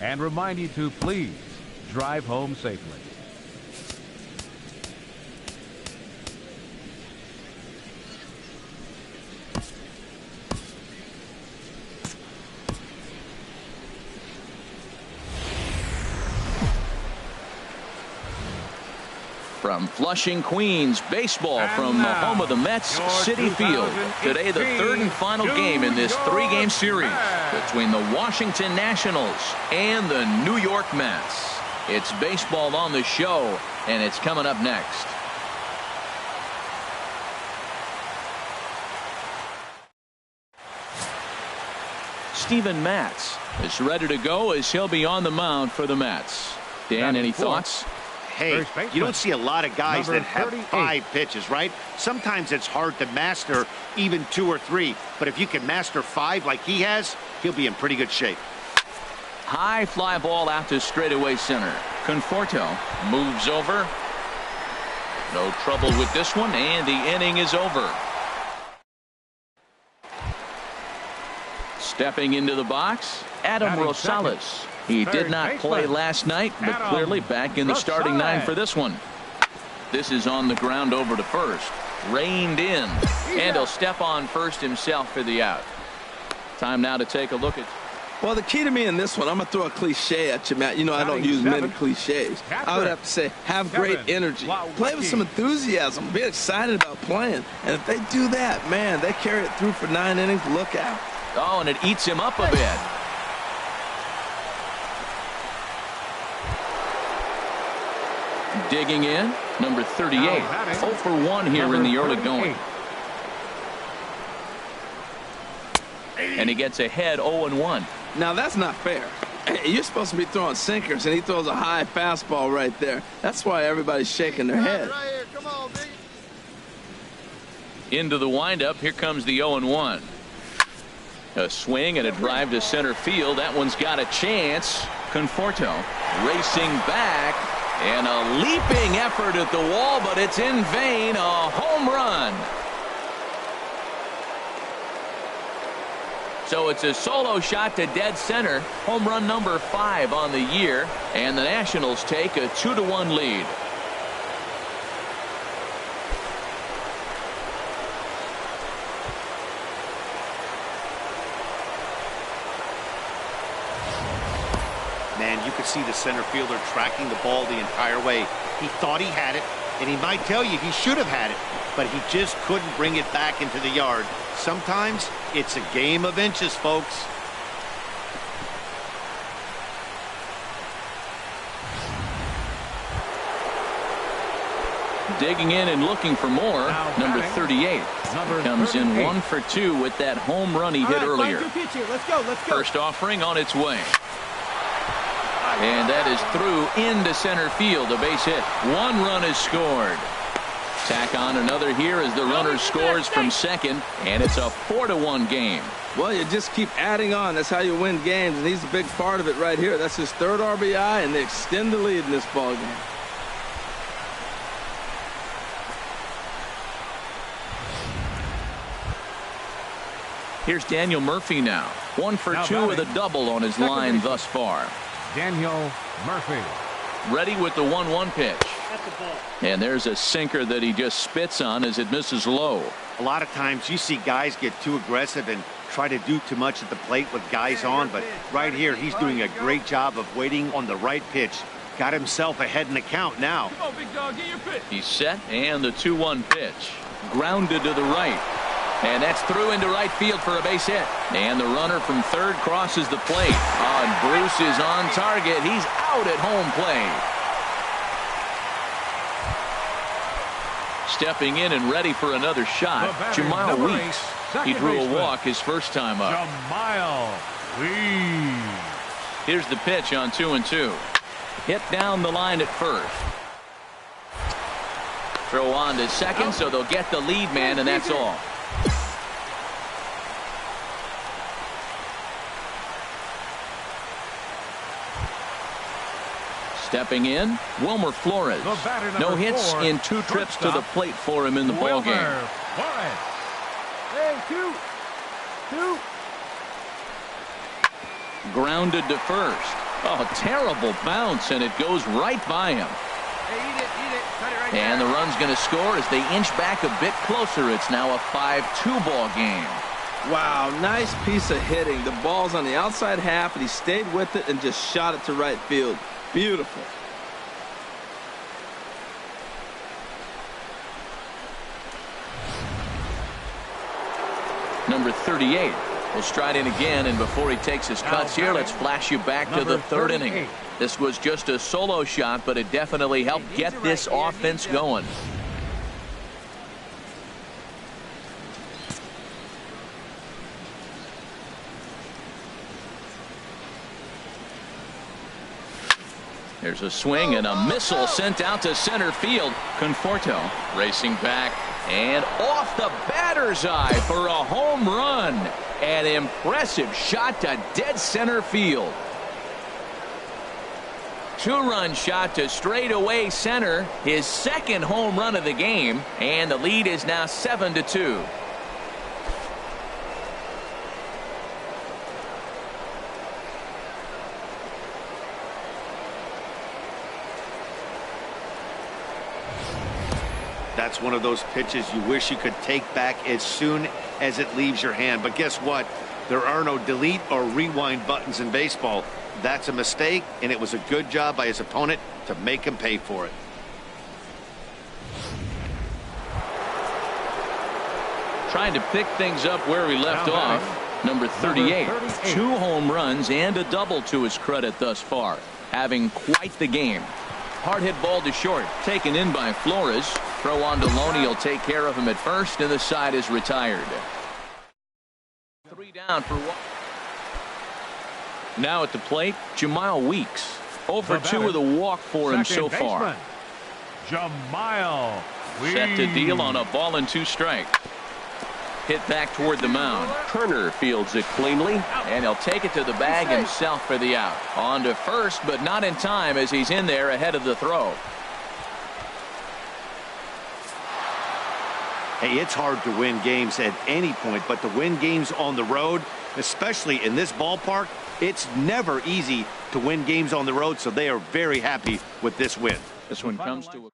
and remind you to please drive home safely. From Flushing, Queens, baseball from the home of the Mets, Citi Field. Today, the third and final game in this three-game series between the Washington Nationals and the New York Mets. It's baseball on the show, and it's coming up next. Steven Matz is ready to go as he'll be on the mound for the Mets. Dan, any thoughts? Hey, you don't see a lot of guys that have 5 pitches, right? Sometimes it's hard to master even 2 or 3. But if you can master 5 like he has, he'll be in pretty good shape. High fly ball out to straightaway center. Conforto moves over. No trouble with this one, and the inning is over. Stepping into the box, Adam Rosales. He did not play last night, but clearly back in the starting 9 for this one. This is on the ground over to first. Reined in. And he'll step on first himself for the out. Time now to take a look at. Well, the key to me in this one, I'm going to throw a cliche at you, Matt. You know, I don't use many cliches. I would have to say, have great energy. Play with some enthusiasm. Be excited about playing. And if they do that, man, they carry it through for 9 innings. Look out. Oh, and it eats him up a bit. Digging in, number 38. 0 for 1 here in the early going. And he gets ahead 0-1. Now, that's not fair. You're supposed to be throwing sinkers, and he throws a high fastball right there. That's why everybody's shaking their head. Into the windup, here comes the 0-1. A swing and a drive to center field. That one's got a chance. Conforto racing back. And a leaping effort at the wall, but it's in vain. A home run. So it's a solo shot to dead center. Home run number 5 on the year. And the Nationals take a 2-1 lead. Man, you could see the center fielder tracking the ball the entire way. He thought he had it, and he might tell you he should have had it, but he just couldn't bring it back into the yard. Sometimes it's a game of inches, folks. Digging in and looking for more. Number 38 comes in 1 for 2 with that home run he hit earlier. Let's go. First offering on its way. And that is through into center field. A base hit. 1 run is scored. Tack on another here as the runner scores from second. And it's a 4-1 game. Well, you just keep adding on. That's how you win games. And he's a big part of it right here. That's his 3rd RBI, and they extend the lead in this ball game. Here's Daniel Murphy now. 1 for 2 with a double on his line thus far. Daniel Murphy. Ready with the 1-1 pitch. And there's a sinker that he just spits on as it misses low. A lot of times you see guys get too aggressive and try to do too much at the plate with guys on, but right here he's doing a great job of waiting on the right pitch. Got himself ahead in the count now. Come on, big dog, get your pitch. He's set, and the 2-1 pitch. Grounded to the right. And that's through into right field for a base hit. And the runner from third crosses the plate. And Bruce is on target. He's out at home plate. Stepping in and ready for another shot, Jamal Weeks. He drew a walk his first time up. Jamal Weeks. Here's the pitch on 2-2. Hit down the line at first. Throw on to second, so they'll get the lead man, and that's all. Stepping in, Wilmer Flores. No hits in 2 trips to the plate for him in the ball game. Hey, two. Grounded to first. Oh, terrible bounce, and it goes right by him. Hey, eat it. Cut it right And there. the run's going to score as they inch back a bit closer. It's now a 5-2 ball game. Wow, nice piece of hitting. The ball's on the outside half, and he stayed with it and just shot it to right field. Beautiful. Number 38 will stride in again, and before he takes his cuts here, let's flash you back to the third inning. This was just a solo shot, but it definitely helped get this offense going. There's a swing and a missile sent out to center field. Conforto racing back and off the batter's eye for a home run. An impressive shot to dead center field. Two-run shot to straightaway center. His second home run of the game, and the lead is now 7-2. That's one of those pitches you wish you could take back as soon as it leaves your hand. But guess what? There are no delete or rewind buttons in baseball. That's a mistake, and it was a good job by his opponent to make him pay for it. Trying to pick things up where he left off. Number 38. 2 home runs and a double to his credit thus far. Having quite the game. Hard hit ball to short. Taken in by Flores. Throw on to Loney will take care of him at first, and the side is retired. 3 down for 1. Now at the plate, Jemile Weeks. 0 for 2 with a walk for him so far. Jemile Weeks. Set to deal on a ball and 2 strikes. Hit back toward the mound. Turner fields it cleanly, and he'll take it to the bag himself for the out. On to first, but not in time as he's in there ahead of the throw. Hey, it's hard to win games at any point, but to win games on the road, especially in this ballpark, it's never easy to win games on the road, so they are very happy with this win. This one comes to a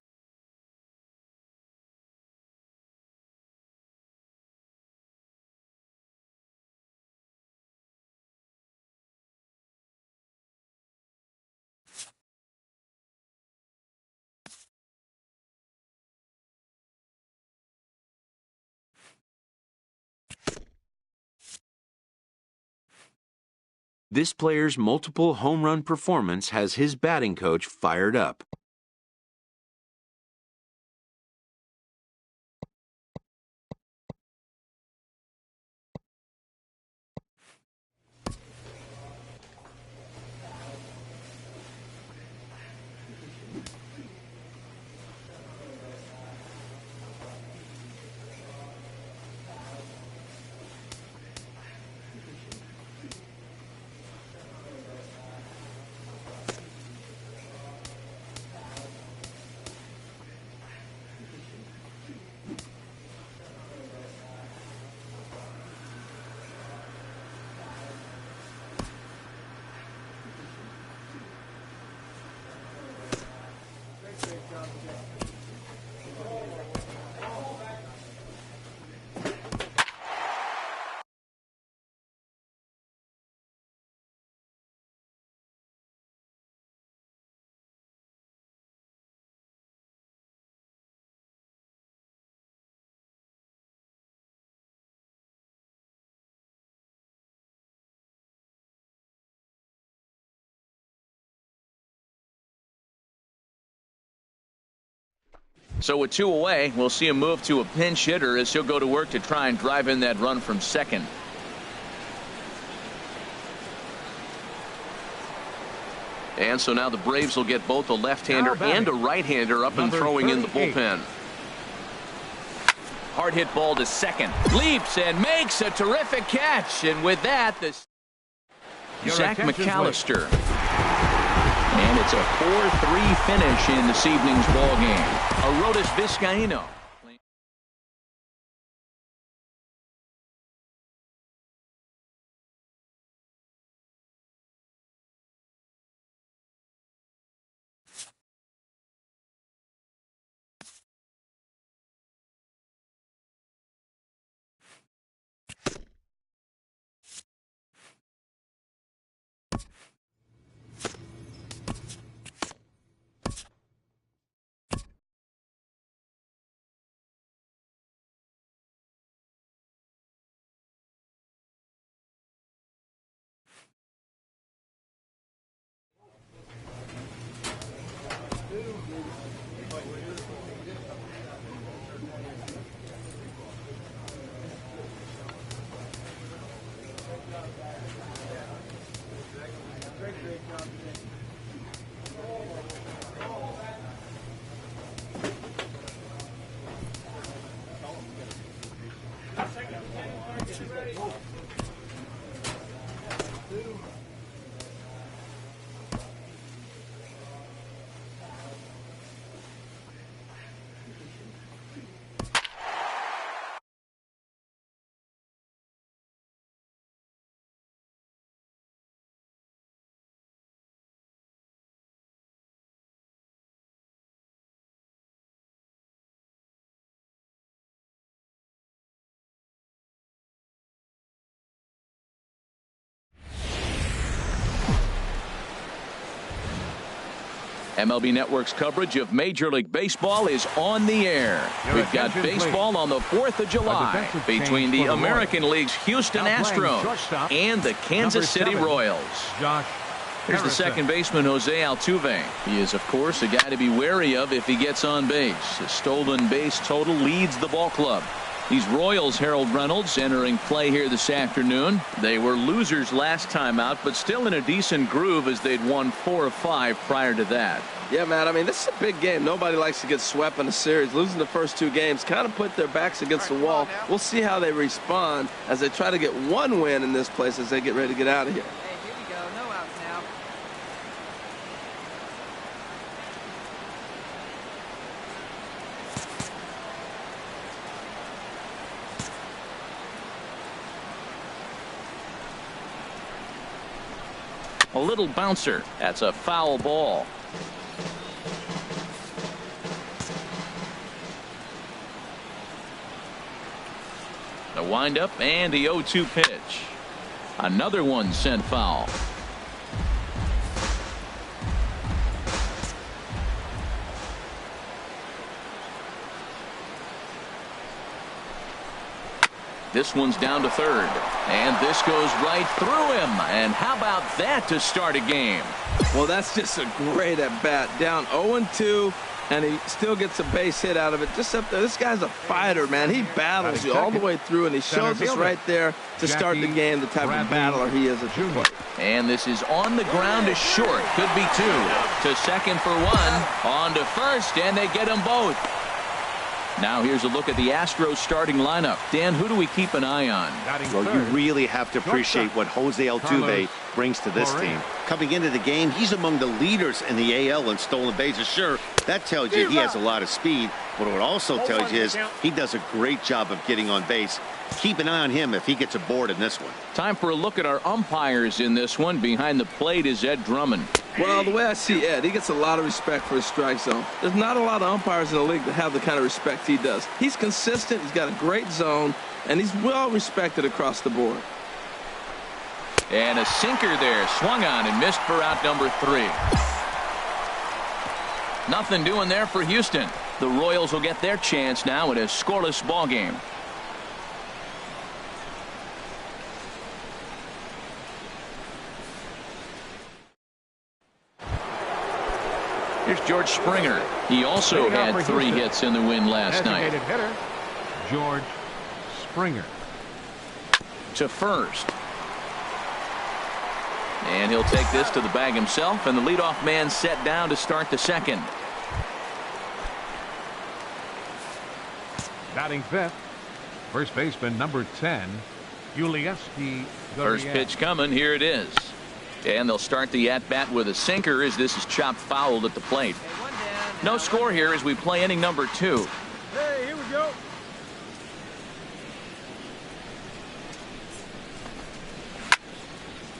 This player's multiple home run performance has his batting coach fired up. So with 2 away, we'll see him move to a pinch hitter as he'll go to work to try and drive in that run from second. And so now the Braves will get both a left-hander and a right-hander up and throwing in the bullpen. Hard hit ball to second. Leaps and makes a terrific catch. And with that, Zach McAllister. And it's a 4-3 finish in this evening's ball game. Arodys Vizcaino MLB Network's coverage of Major League Baseball is on the air. We've got baseball on the 4th of July between the American League's Houston Astros and the Kansas City Royals. Here's the second baseman, Jose Altuve. He is, of course, a guy to be wary of if he gets on base. His stolen base total leads the ball club. These Royals, Harold Reynolds, entering play here this afternoon. They were losers last time out, but still in a decent groove as they'd won 4 of 5 prior to that. Yeah, man, I mean, this is a big game. Nobody likes to get swept in a series. Losing the first 2 games kind of put their backs against the wall. We'll see how they respond as they try to get one win in this place as they get ready to get out of here. Hey, here we go. No outs now. A little bouncer. That's a foul ball. The windup and the 0-2 pitch. Another one sent foul. This one's down to third. And this goes right through him. And how about that to start a game? Well, that's just a great at-bat. Down 0-2, and he still gets a base hit out of it. Just up there. This guy's a fighter, man. He battles you all the way through, and he shows us right there to start the game the type of battler he is at the plate. And this is on the ground to short. Could be 2. To second for 1. On to first, and they get them both. Now here's a look at the Astros starting lineup. Dan, who do we keep an eye on? Well, you really have to appreciate what Jose Altuve brings to this team. Coming into the game, he's among the leaders in the AL in stolen bases. Sure, that tells you he has a lot of speed, but what it also tells you is he does a great job of getting on base. Keep an eye on him if he gets aboard in this one. Time for a look at our umpires in this one. Behind the plate is Ed Drummond. Well, the way I see Ed, he gets a lot of respect for his strike zone. There's not a lot of umpires in the league that have the kind of respect he does. He's consistent, he's got a great zone, and he's well respected across the board. And a sinker there, swung on and missed for out number 3. Nothing doing there for Houston. The Royals will get their chance now in a scoreless ball game. Here's George Springer. He also had 3 hits in the win last night. Hitter, George Springer. To first. And he'll take this to the bag himself, and the leadoff man set down to start the second. Batting 5th, first baseman number 10, Yulieski. First pitch coming. Here it is. And they'll start the at-bat with a sinker as this is chopped fouled at the plate. No score here as we play inning number 2. Hey, here we go.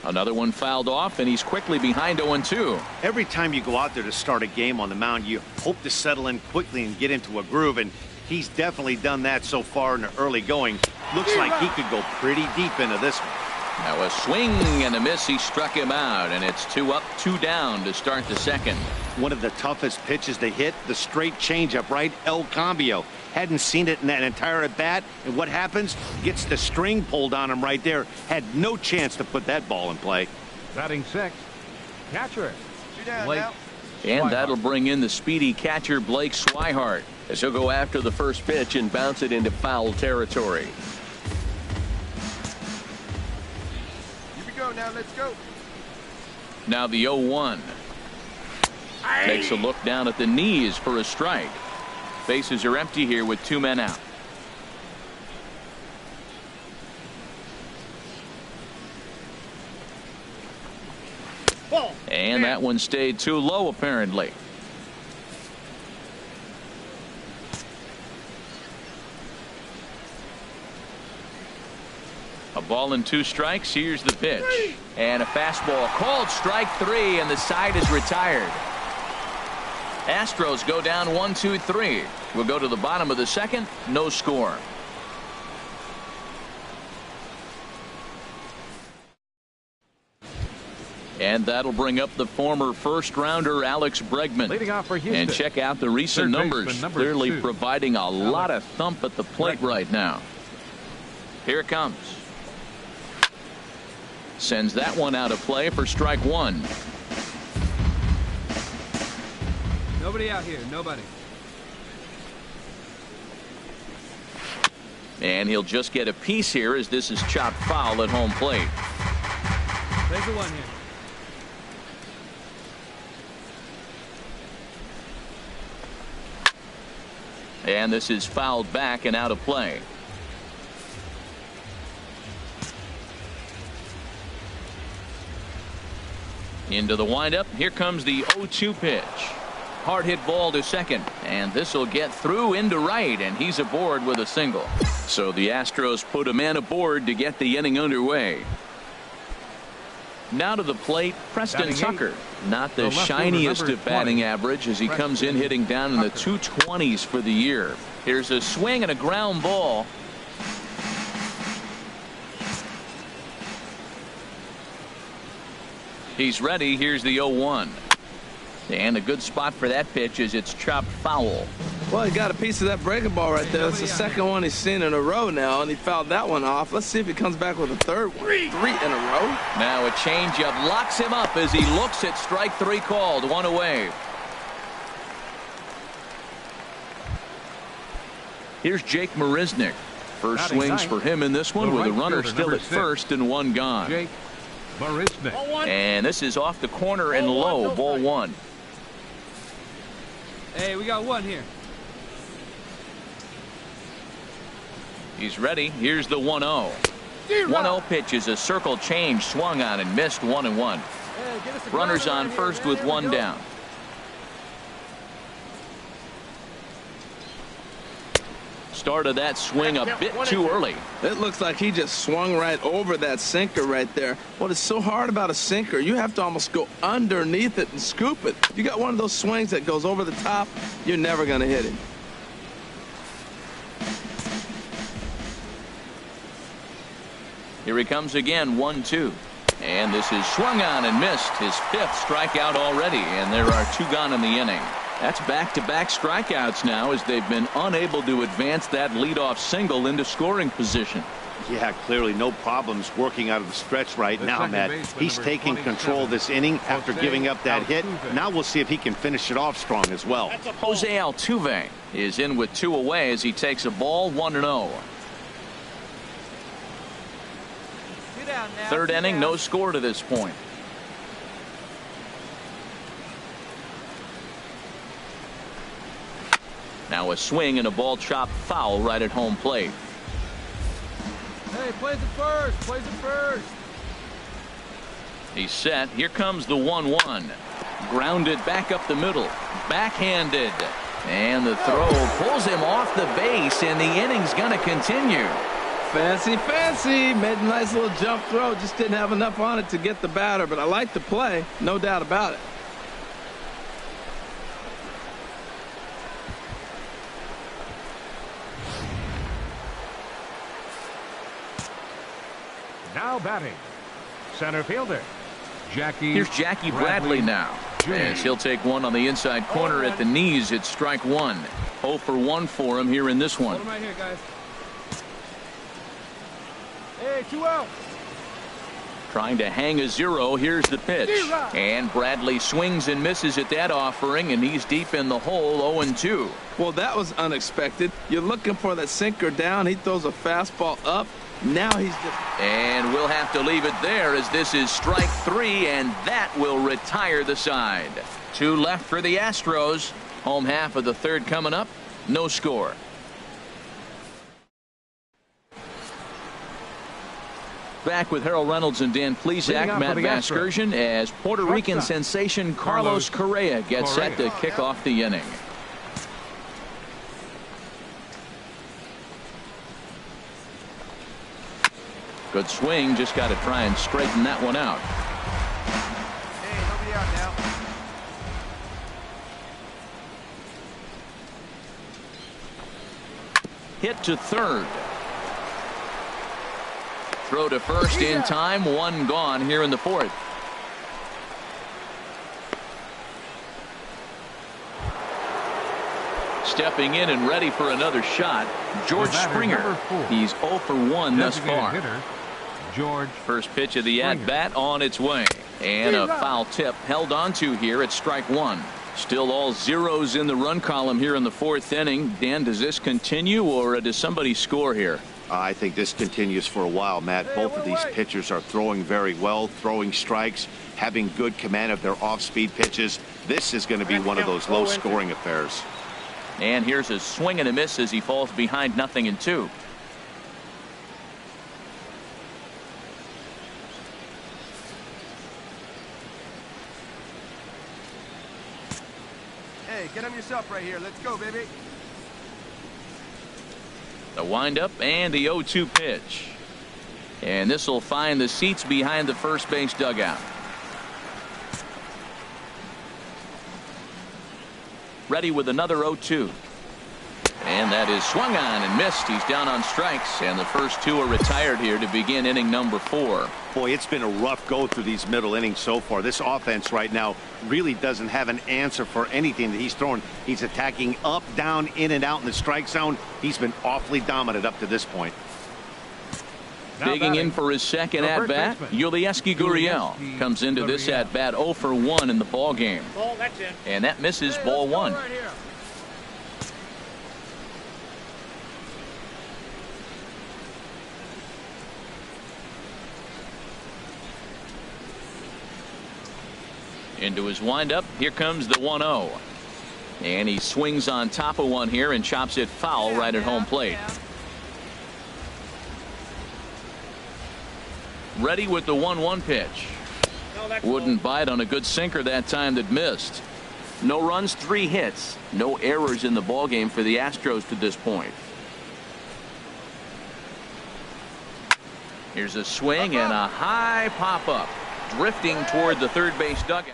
Another one fouled off, and he's quickly behind 0-2. Every time you go out there to start a game on the mound, you hope to settle in quickly and get into a groove, and he's definitely done that so far in the early going. Looks like he could go pretty deep into this one. Now a swing and a miss. He struck him out, and it's 2 up, 2 down to start the second. One of the toughest pitches to hit, the straight changeup, right? El Cambio. Hadn't seen it in that entire at bat, and what happens? Gets the string pulled on him right there. Had no chance to put that ball in play. Batting 6th, catcher. Blake. And that'll bring in the speedy catcher Blake Swihart as he'll go after the first pitch and bounce it into foul territory. Now let's go. Now the 0-1. Takes a look down at the knees for a strike. Bases are empty here with 2 men out. And that one stayed too low apparently. A ball and 2 strikes. Here's the pitch. And a fastball called strike 3, and the side is retired. Astros go down 1-2-3. We'll go to the bottom of the second. No score. And that'll bring up the former first-rounder Alex Bregman. Leading off for Houston. And check out the recent Third numbers. baseman, number Clearly 2. providing a lot of thump at the plate right now. Here it comes. Sends that one out of play for strike one. Nobody out here. Nobody. And he'll just get a piece here as this is chopped foul at home plate. There's the one here. And this is fouled back and out of play. Into the windup. Here comes the 0-2 pitch. Hard hit ball to second. And this will get through into right. And he's aboard with a single. So the Astros put a man aboard to get the inning underway. Now to the plate, Preston Tucker. Not the shiniest of batting average as he comes in hitting down in the 220s for the year. Here's a swing and a ground ball. He's ready. Here's the 0-1. And a good spot for that pitch is it's chopped foul. Well, he got a piece of that breaking ball right there. It's the second one he's seen in a row now, and he fouled that one off. Let's see if he comes back with a third one. Three in a row. Now a changeup locks him up as he looks at strike three called. One away. Here's Jake Marisnick. First swings for him in this one with a runner still at first and one gone. Jake Marisnick. And this is off the corner and low. Ball one. Hey, we got one here. He's ready. Here's the 1-0. 1-0 pitch is a circle change, swung on and missed. 1-1. Runners on first with one down. Started that swing a bit too early. It looks like he just swung right over that sinker right there. What is so hard about a sinker, you have to almost go underneath it and scoop it. If you got one of those swings that goes over the top, you're never going to hit it. Here he comes again. 1-2. And this is swung on and missed. His fifth strikeout already, and there are two gone in the inning. That's back-to-back strikeouts now as they've been unable to advance that leadoff single into scoring position. Yeah, clearly no problems working out of the stretch right now, Matt. He's taking control of this inning after giving up that hit. Now we'll see if he can finish it off strong as well. Jose Altuve is in with two away as he takes a ball. 1-0. Third inning, no score to this point. Now a swing and a ball chopped foul right at home plate. Hey, plays it first. Plays it first. He's set. Here comes the 1-1. Grounded back up the middle. Backhanded. And the throw pulls him off the base, and the inning's going to continue. Fancy, fancy. Made a nice little jump throw. Just didn't have enough on it to get the batter, but I like the play. No doubt about it. Now batting, center fielder Jackie. Here's Jackie Bradley now. As he'll take one on the inside corner at the knees. It's strike one. 0 for 1 for him here in this one. Hold him right here, guys. Hey, 2 out. Trying to hang a 0. Here's the pitch. And Bradley swings and misses at that offering, and he's deep in the hole. 0-2. Well, that was unexpected. You're looking for that sinker down. He throws a fastball up. Now he's just... And we'll have to leave it there as this is strike 3, and that will retire the side. 2 left for the Astros. Home half of the third coming up. No score. Back with Harold Reynolds and Dan Plesac. Matt Vasgersian as Puerto Rican sensation Carlos Correa gets set to kick off the inning. Good swing. Just got to try and straighten that one out. Hey, nobody out now. Hit to third. Throw to first in time. One gone here in the fourth. Stepping in and ready for another shot, George Springer. He's 0 for 1 thus far. Hitter, George First pitch of the Springer. at-bat on its way. And a foul tip held onto here at strike one. Still all zeros in the run column here in the fourth inning. Dan, does this continue or does somebody score here? I think this continues for a while, Matt. Both of these pitchers are throwing very well, throwing strikes, having good command of their off-speed pitches. This is going to be one of those low-scoring affairs. And here's a swing and a miss as he falls behind 0-2. Hey, get him yourself right here. Let's go, baby. The windup and the 0-2 pitch. And this will find the seats behind the first base dugout. Ready with another 0-2. And that is swung on and missed. He's down on strikes, and the first two are retired here to begin inning number 4. Boy, it's been a rough go through these middle innings so far. This offense right now really doesn't have an answer for anything that he's throwing. He's attacking up, down, in and out in the strike zone. He's been awfully dominant up to this point. Digging in for his second at-bat, Yulieski Gurriel comes into this at-bat 0 for 1 in the ball game. And that misses ball 1. Right here. Into his windup, here comes the 1-0. And he swings on top of one here and chops it foul right at home plate. Ready with the 1-1 pitch. Wouldn't bite on a good sinker that time that missed. No runs, 3 hits. No errors in the ballgame for the Astros to this point. Here's a swing and a high pop-up. Drifting toward the third base dugout.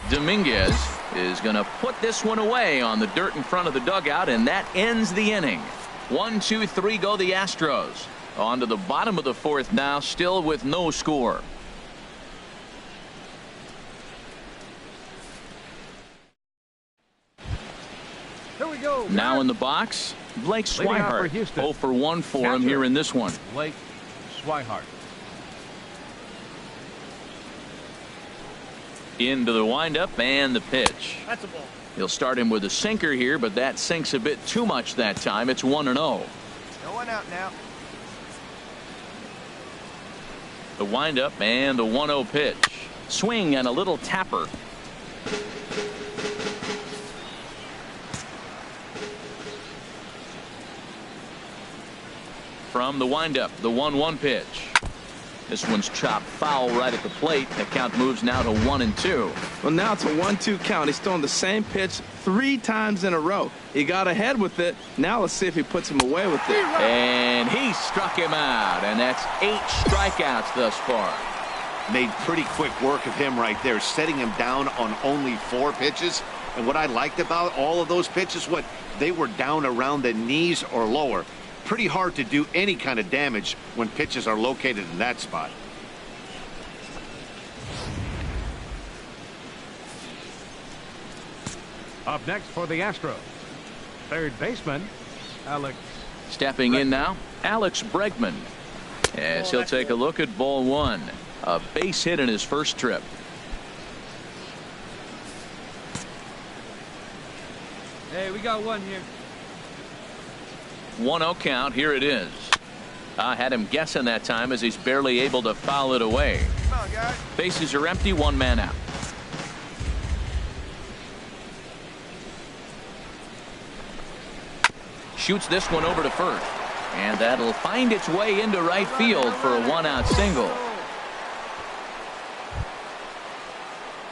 Dominguez is going to put this one away on the dirt in front of the dugout, and that ends the inning. 1, 2, 3 go the Astros. On to the bottom of the fourth now, still with no score. Here we go. Now in the box, Blake Leading off for Swihart. Houston. 0 for 1 for him Catcher. here in this one. Blake Swihart. Into the windup and the pitch. That's a ball. He'll start him with a sinker here, but that sinks a bit too much that time. It's 1-0. No one out now. The windup and the 1-0 pitch. Swing and a little tapper. From the windup, the 1-1 pitch. This one's chopped foul right at the plate. The count moves now to 1-2. Well, now it's a 1-2 count. He's throwing the same pitch 3 times in a row. He got ahead with it. Now let's see if he puts him away with it. And he struck him out, and that's 8 strikeouts thus far. Made pretty quick work of him right there, setting him down on only 4 pitches. And what I liked about all of those pitches, they were down around the knees or lower. Pretty hard to do any kind of damage when pitches are located in that spot. Up next for the Astros, third baseman Alex. Stepping in now, Alex Bregman, as he'll take a look at ball 1. A base hit in his first trip. Hey, we got one here. 1-0 count. Here it is. I had him guessing that time as he's barely able to foul it away. Come on, guys. Bases are empty, 1 man out. Shoots this one over to first, and that'll find its way into right field for a 1-out single.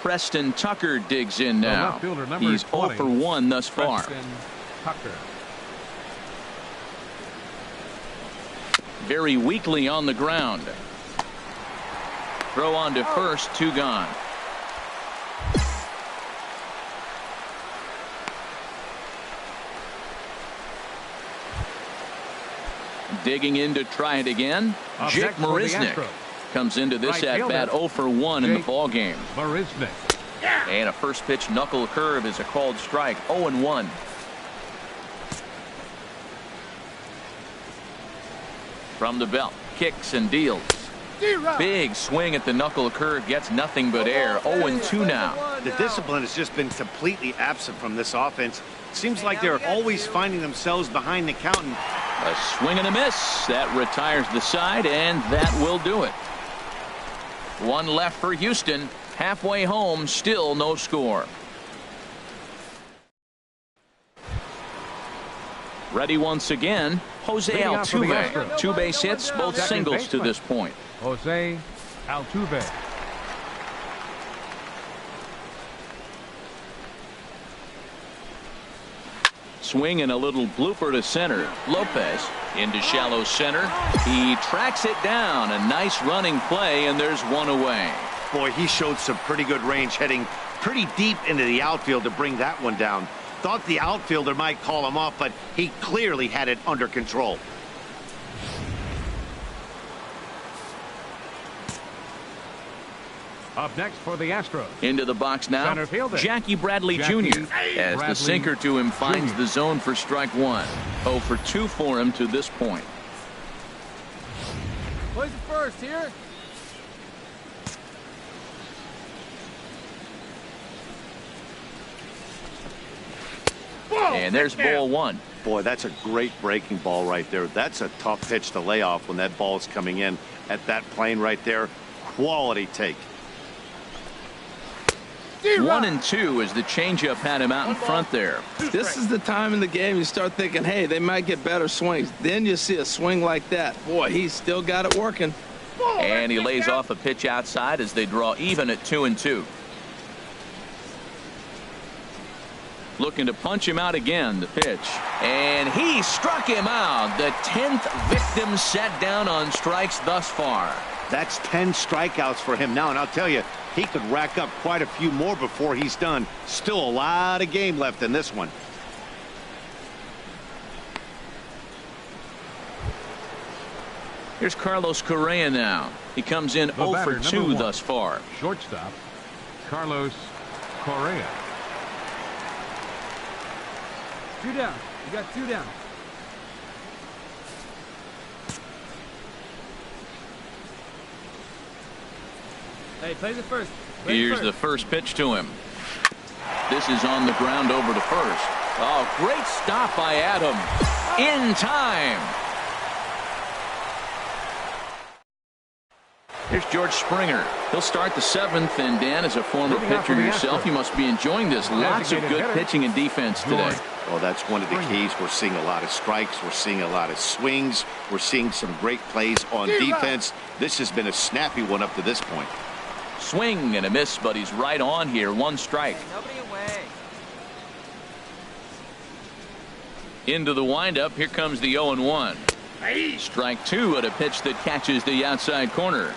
Preston Tucker digs in now. left fielder, number He's 0 20, for 1 thus far. Preston Tucker. Very weakly on the ground. Throw on to first, 2 gone. Digging in to try it again. Up Jake next for the Marisnick Astros, comes into this right at bat fielder, 0 for 1 in the Jake ball game. Marisnick. And a first pitch knuckle curve is a called strike. 0-1. From the belt, kicks and deals. Big swing at the knuckle curve, gets nothing but air. 0-2 now. The discipline has just been completely absent from this offense. Seems like they're always finding themselves behind the count. A swing and a miss. That retires the side, and that will do it. One left for Houston. Halfway home, still no score. Ready once again, Jose Altuve. 2 base hits, both singles to this point. Jose Altuve. Swing and a little blooper to center. Lopez into shallow center. He tracks it down. A nice running play, and there's one away. Boy, he showed some pretty good range, heading pretty deep into the outfield to bring that one down. Thought the outfielder might call him off, but he clearly had it under control. Up next for the Astros. Into the box now, Center fielder. Jackie Bradley Jackie Jr. as Bradley the sinker to him finds Jr. the zone for strike one. 0 for 2 for him to this point. Plays it first here. And there's ball one. Boy, that's a great breaking ball right there. That's a tough pitch to lay off when that ball is coming in at that plane right there. Quality take. 1-2 as the changeup had him out in front there. This is the time in the game you start thinking, hey, they might get better swings. Then you see a swing like that. Boy, he's still got it working. And he lays off a pitch outside as they draw even at 2-2. Looking to punch him out again, the pitch. And he struck him out. The 10th victim set down on strikes thus far. That's 10 strikeouts for him now, and I'll tell you, he could rack up quite a few more before he's done. Still a lot of game left in this one. Here's Carlos Correa now. He comes in 0 for 2 thus far. Shortstop, Carlos Correa. 2 down. You got 2 down. Hey, plays it first. Here's the first pitch to him. This is on the ground over to first. Oh, great stop by Adam. In time. Here's George Springer. He'll start the 7th, and Dan, as a former pitcher yourself, you must be enjoying this. Lots of good pitching and defense today. Well, that's one of the keys. We're seeing a lot of strikes. We're seeing a lot of swings. We're seeing some great plays on defense. This has been a snappy one up to this point. Swing and a miss, but he's right on here. 1 strike. Nobody away. Into the windup. Here comes the 0-1. Strike 2 at a pitch that catches the outside corner.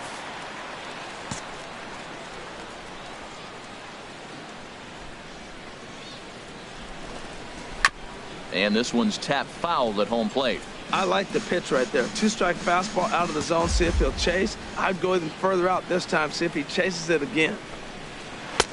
And this one's tapped foul at home plate. I like the pitch right there. 2-strike fastball out of the zone. See if he'll chase. I'd go even further out this time. See if he chases it again.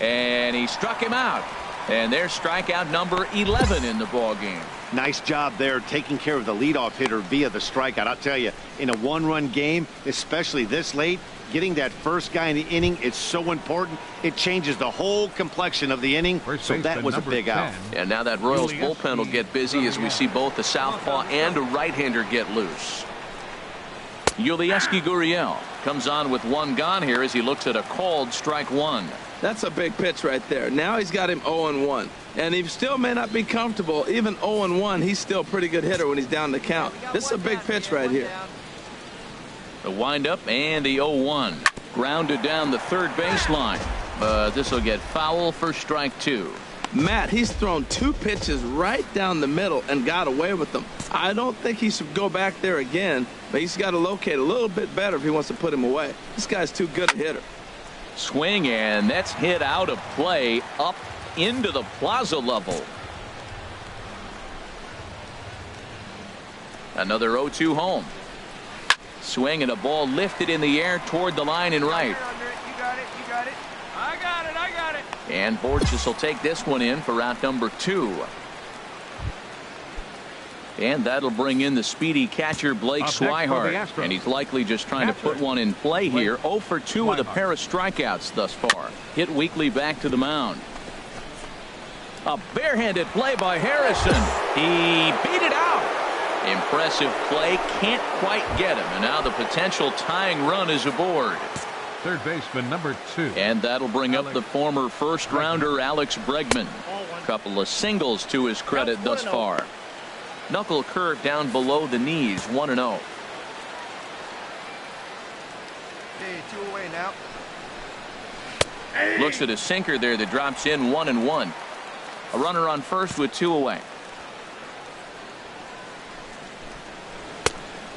And he struck him out. And there's strikeout number 11 in the ball game. Nice job there taking care of the leadoff hitter via the strikeout. I'll tell you, in a 1-run game, especially this late, getting that first guy in the inning is so important. It changes the whole complexion of the inning. So that was a big out. And now that Royals bullpen will get busy as we see both the southpaw and a right-hander get loose. Yulieski Gurriel comes on with 1 gone here as he looks at a called strike 1. That's a big pitch right there. Now he's got him 0-1. And he still may not be comfortable. Even 0-1, he's still a pretty good hitter when he's down the count. This is a big pitch right here. The windup and the 0-1. Grounded down the third baseline. But this will get foul for strike 2. Matt, he's thrown 2 pitches right down the middle and got away with them. I don't think he should go back there again, but he's got to locate a little bit better if he wants to put him away. This guy's too good a hitter. Swing, and that's hit out of play up into the plaza level. Another 0-2 home. Swing and a ball lifted in the air toward the line and right. You got it. it. I got it. I got it. And Borges will take this one in for out number 2. And that'll bring in the speedy catcher Blake Swihart. And he's likely just trying to put one in play here. 0 for 2 with a pair of strikeouts thus far. Hit weekly back to the mound. A barehanded play by Harrison. He beat it out. Impressive play. Can't quite get him. And now the potential tying run is aboard. Third baseman number 2. And that'll bring up the former first rounder Alex Bregman. A couple of singles to his credit thus far. Knuckle curve down below the knees, 1-0. Hey, 2 away now. Looks at a sinker there that drops in, 1-1. A runner on first with 2 away.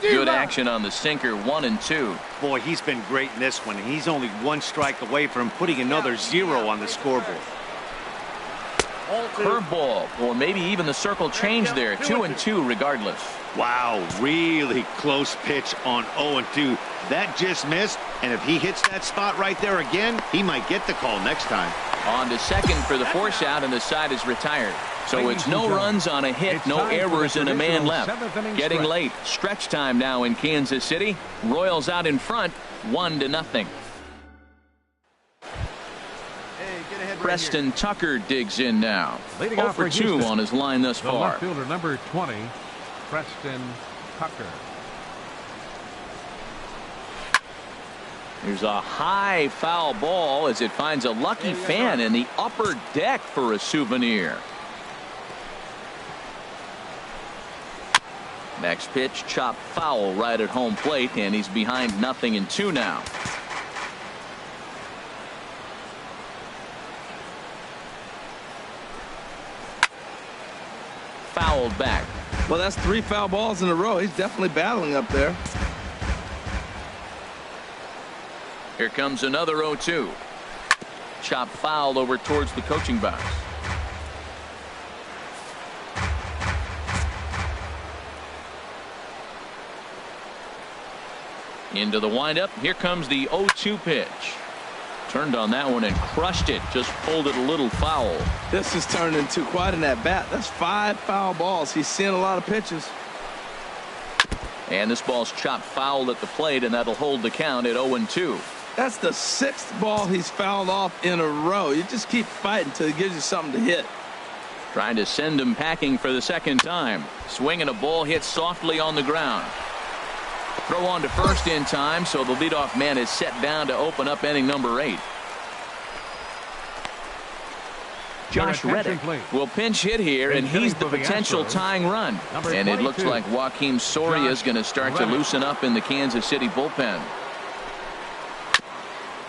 Good action on the sinker, 1-2. Boy, he's been great in this one. He's only 1 strike away from putting another 0 on the scoreboard. Curveball, or maybe even the circle change there. 2-2 regardless. Wow, really close pitch on 0-2. That just missed, and if he hits that spot right there again, he might get the call next time. On to second for the force out, and the side is retired. So it's no runs on a hit, no errors, and a man left. Getting late. Stretch time now in Kansas City. Royals out in front, 1-0. Preston Tucker digs in now. 0 for 2 on his line thus far. Left fielder number 20, Preston Tucker. There's a high foul ball as it finds a lucky fan in the upper deck for a souvenir. Next pitch, chop foul right at home plate, and he's behind 0-2 now. Fouled back. Well, that's 3 foul balls in a row. He's definitely battling up there. Here comes another 0-2. Chop foul over towards the coaching box. Into the windup. Here comes the 0-2 pitch. Turned on that one and crushed it. Just pulled it a little foul. This has turned into quite an at-bat. That's 5 foul balls. He's seeing a lot of pitches. And this ball's chopped foul at the plate, and that'll hold the count at 0-2. That's the 6th ball he's fouled off in a row. You just keep fighting until he gives you something to hit. Trying to send him packing for the second time. Swinging a ball hit softly on the ground. Throw on to first in time, so the leadoff man is set down to open up inning number 8. Josh Reddick will pinch hit here, and he's the potential tying run. And it looks like Joakim Soria is going to start to loosen up in the Kansas City bullpen.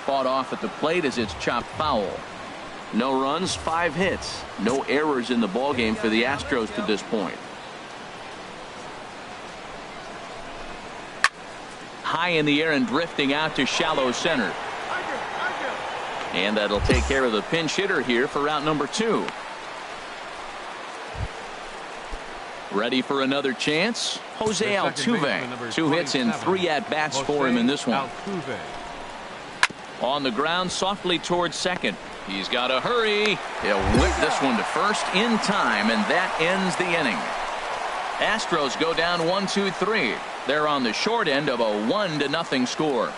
Fought off at the plate as it's chopped foul. No runs, 5 hits. No errors in the ballgame for the Astros to this point. High in the air and drifting out to shallow center. And that'll take care of the pinch hitter here for out number 2. Ready for another chance? Jose Altuve. 2 hits and 3 at-bats for him in this one. On the ground softly towards second. He's got to hurry. He'll whip this one to first in time, and that ends the inning. Astros go down 1-2-3. They're on the short end of a 1-0 score.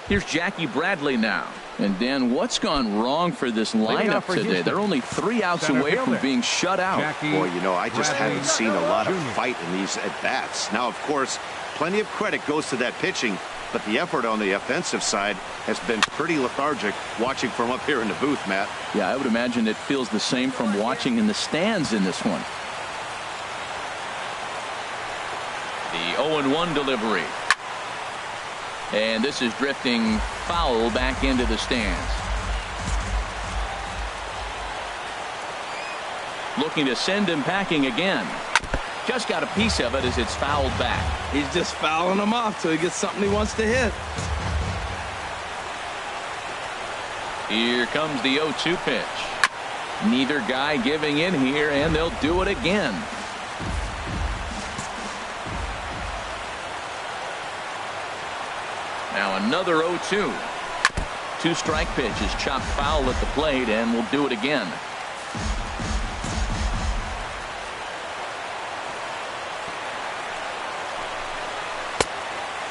Here's Jackie Bradley now. And Dan, what's gone wrong for this lineup today? They're only 3 outs away from being shut out. Boy, you know, I just haven't seen a lot of fight in these at-bats. Now, of course, plenty of credit goes to that pitching, but the effort on the offensive side has been pretty lethargic watching from up here in the booth, Matt. Yeah, I would imagine it feels the same from watching in the stands in this one. The 0-1 delivery. And this is drifting foul back into the stands. Looking to send him packing again. Just got a piece of it as it's fouled back. He's just fouling him off till he gets something he wants to hit. Here comes the 0-2 pitch. Neither guy giving in here, and they'll do it again. Now a Another 0-2. Two-strike pitch is chopped foul at the plate, and will do it again.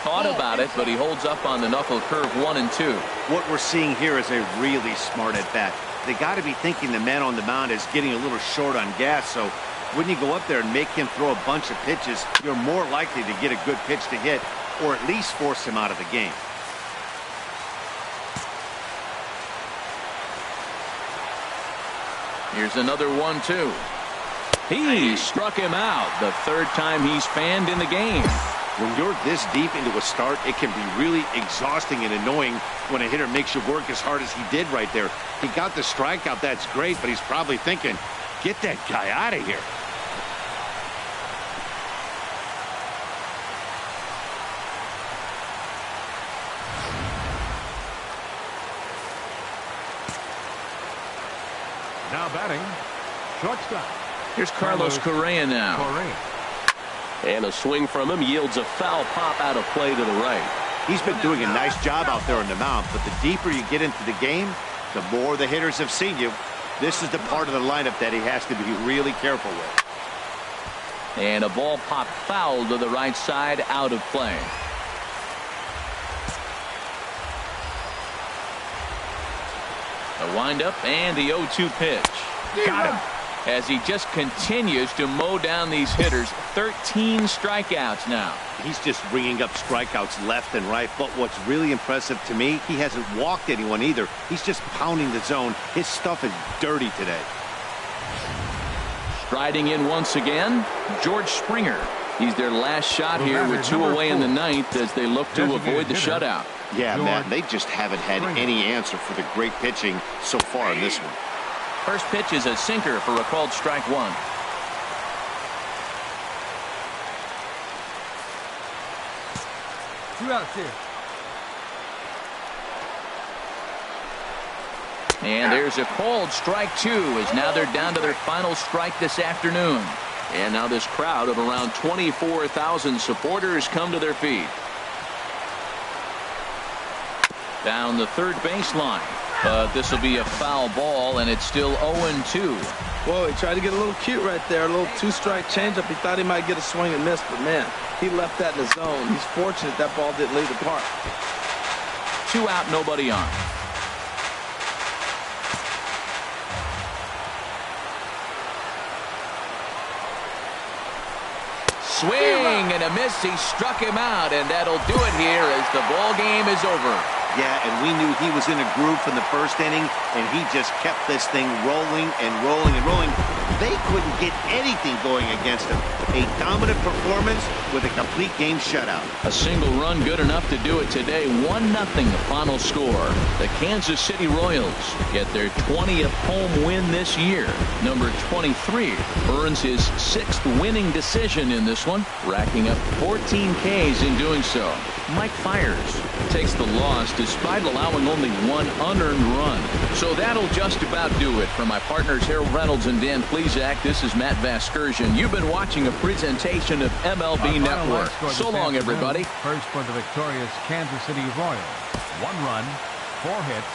Thought about it, but he holds up on the knuckle curve 1-2. What we're seeing here is a really smart at-bat. They got to be thinking the man on the mound is getting a little short on gas, so when you go up there and make him throw a bunch of pitches, you're more likely to get a good pitch to hit, or at least force him out of the game. Here's another 1-2. He struck him out the third time he's fanned in the game. When you're this deep into a start, it can be really exhausting and annoying when a hitter makes you work as hard as he did right there. He got the strikeout, that's great, but he's probably thinking, get that guy out of here. Now batting, shortstop. Here's Carlos Correa now. Correa. And a swing from him yields a foul pop out of play to the right. He's been doing a nice job out there on the mound, but the deeper you get into the game, the more the hitters have seen you. This is the part of the lineup that he has to be really careful with. And a ball popped foul to the right side, out of play. A windup and the 0-2 pitch. Got him. As he just continues to mow down these hitters. 13 strikeouts now. He's just ringing up strikeouts left and right, but what's really impressive to me, he hasn't walked anyone either. He's just pounding the zone. His stuff is dirty today. Striding in once again, George Springer. He's their last shot here with 2 away in the ninth as they look to avoid the shutout. Yeah, Matt, they just haven't had any answer for the great pitching so far in this one. First pitch is a sinker for a called strike one. Two outs here. And there's a called strike two, as now they're down to their final strike this afternoon. And now this crowd of around 24,000 supporters come to their feet. Down the third baseline. But this will be a foul ball, and it's still 0-2. Whoa, he tried to get a little cute right there. A little two-strike changeup. He thought he might get a swing and miss, but man, he left that in the zone. He's fortunate that ball didn't leave the park. 2 out, nobody on. Swing and a miss. He struck him out, and that'll do it here as the ball game is over. Yeah, and we knew he was in a groove from the first inning, and he just kept this thing rolling and rolling and rolling. They couldn't get anything going against him. A dominant performance with a complete game shutout. A single run good enough to do it today. 1-0 the final score. The Kansas City Royals get their 20th home win this year. Number 23 earns his 6th winning decision in this one, racking up 14 Ks in doing so. Mike Fiers takes the loss despite allowing only 1 unearned run. So that'll just about do it. For my partners Harold Reynolds and Dan Plesac, this is Matt Vasgersian. You've been watching a presentation of MLB Network. So long, everybody. First for the victorious Kansas City Royals. 1 run, 4 hits,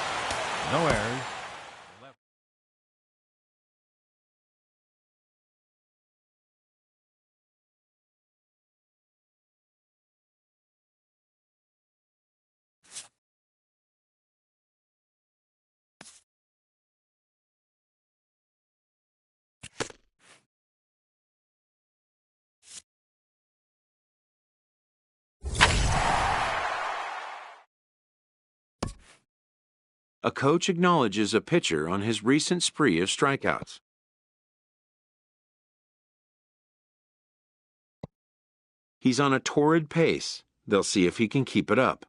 no errors. A coach acknowledges a pitcher on his recent spree of strikeouts. He's on a torrid pace. They'll see if he can keep it up.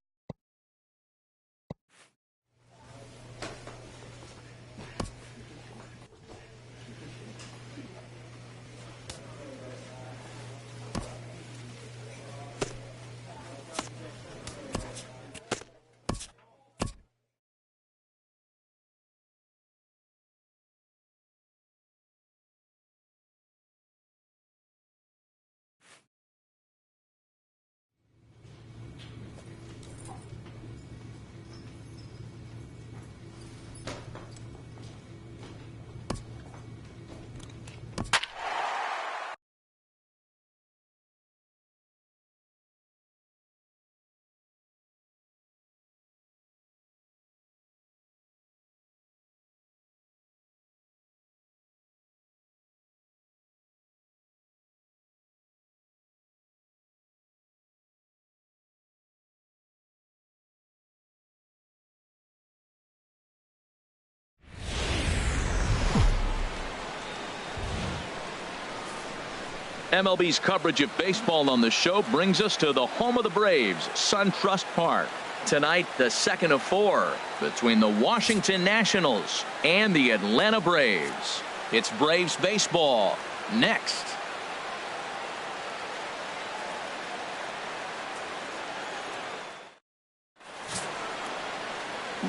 MLB's coverage of baseball on the show brings us to the home of the Braves, SunTrust Park. Tonight, the second of 4 between the Washington Nationals and the Atlanta Braves. It's Braves baseball next.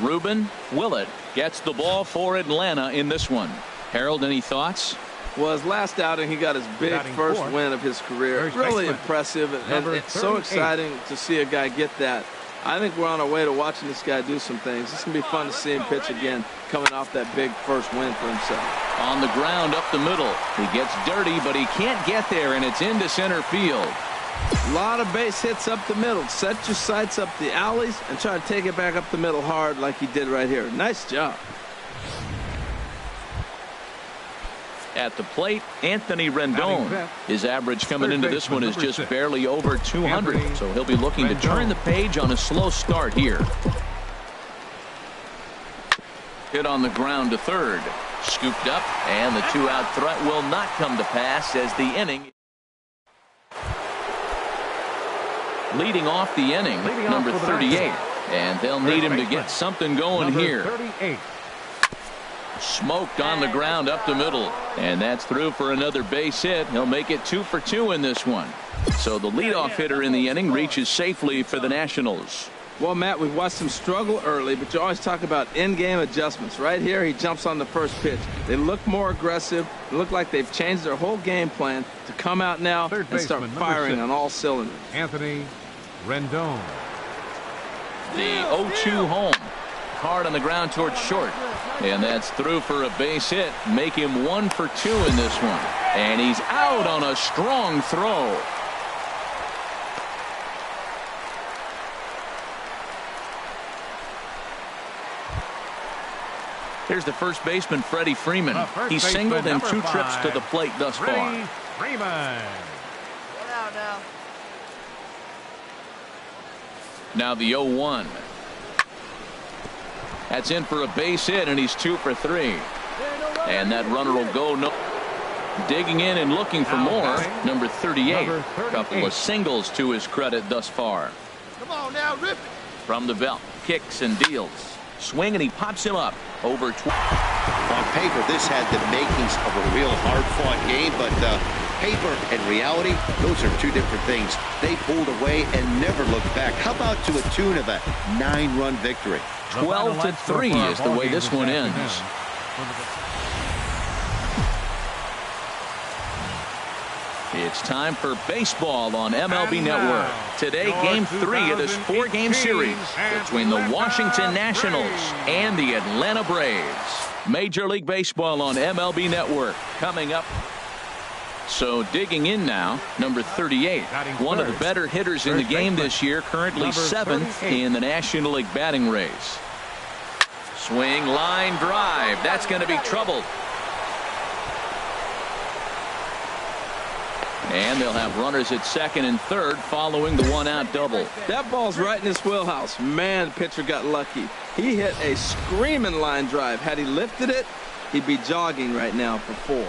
Ruben Willett gets the ball for Atlanta in this one. Harold, any thoughts? Well, his last outing, he got his big first win of his career. Really impressive, and it's so exciting to see a guy get that. I think we're on our way to watching this guy do some things. It's going to be fun to see him pitch again, coming off that big first win for himself. On the ground up the middle. He gets dirty, but he can't get there, and it's into center field. A lot of base hits up the middle. Set your sights up the alleys and try to take it back up the middle hard like he did right here. Nice job. At the plate, Anthony Rendon. His average coming into this one is just barely over 200, so he'll be looking to turn the page on a slow start here. Hit on the ground to third. Scooped up, and the 2-out threat will not come to pass as the inning. Leading off the inning, number 38, and they'll need him to get something going here. Smoked on the ground up the middle, and that's through for another base hit. He'll make it 2 for 2 in this one. So the leadoff hitter in the inning reaches safely for the Nationals. Well, Matt, we've watched him struggle early, but you always talk about in-game adjustments. Right here, he jumps on the first pitch. They look more aggressive. They look like they've changed their whole game plan to come out now and start firing on all cylinders. Anthony Rendon. The 0-2 home. Hard on the ground towards short. And that's through for a base hit. Make him 1 for 2 in this one. And he's out on a strong throw. Here's the first baseman, Freddie Freeman. He's singled in 2 trips to the plate thus far. Freeman. Now the 0-1. That's in for a base hit, and he's 2 for 3. And that runner will go. No. Digging in and looking for more. Number 38. Couple of singles to his credit thus far. Come on now, rip it. From the belt, kicks and deals. Swing, and he pops him up. Over 20. On paper, this had the makings of a real hard-fought game, but paper and reality, those are 2 different things. They pulled away and never looked back. How about to a tune of a 9-run victory? 12 to 3 is the way this one ends. It's time for baseball on MLB Network. Today, Game 3 of this 4-game series between the Washington Nationals and the Atlanta Braves. Major League Baseball on MLB Network coming up. So digging in now, number 38, one of the better hitters in the game this year, currently 7th in the National League batting race. Swing, line drive. That's going to be trouble. And they'll have runners at second and third following the 1-out double. That ball's right in his wheelhouse. Man, pitcher got lucky. He hit a screaming line drive. Had he lifted it, he'd be jogging right now for 4.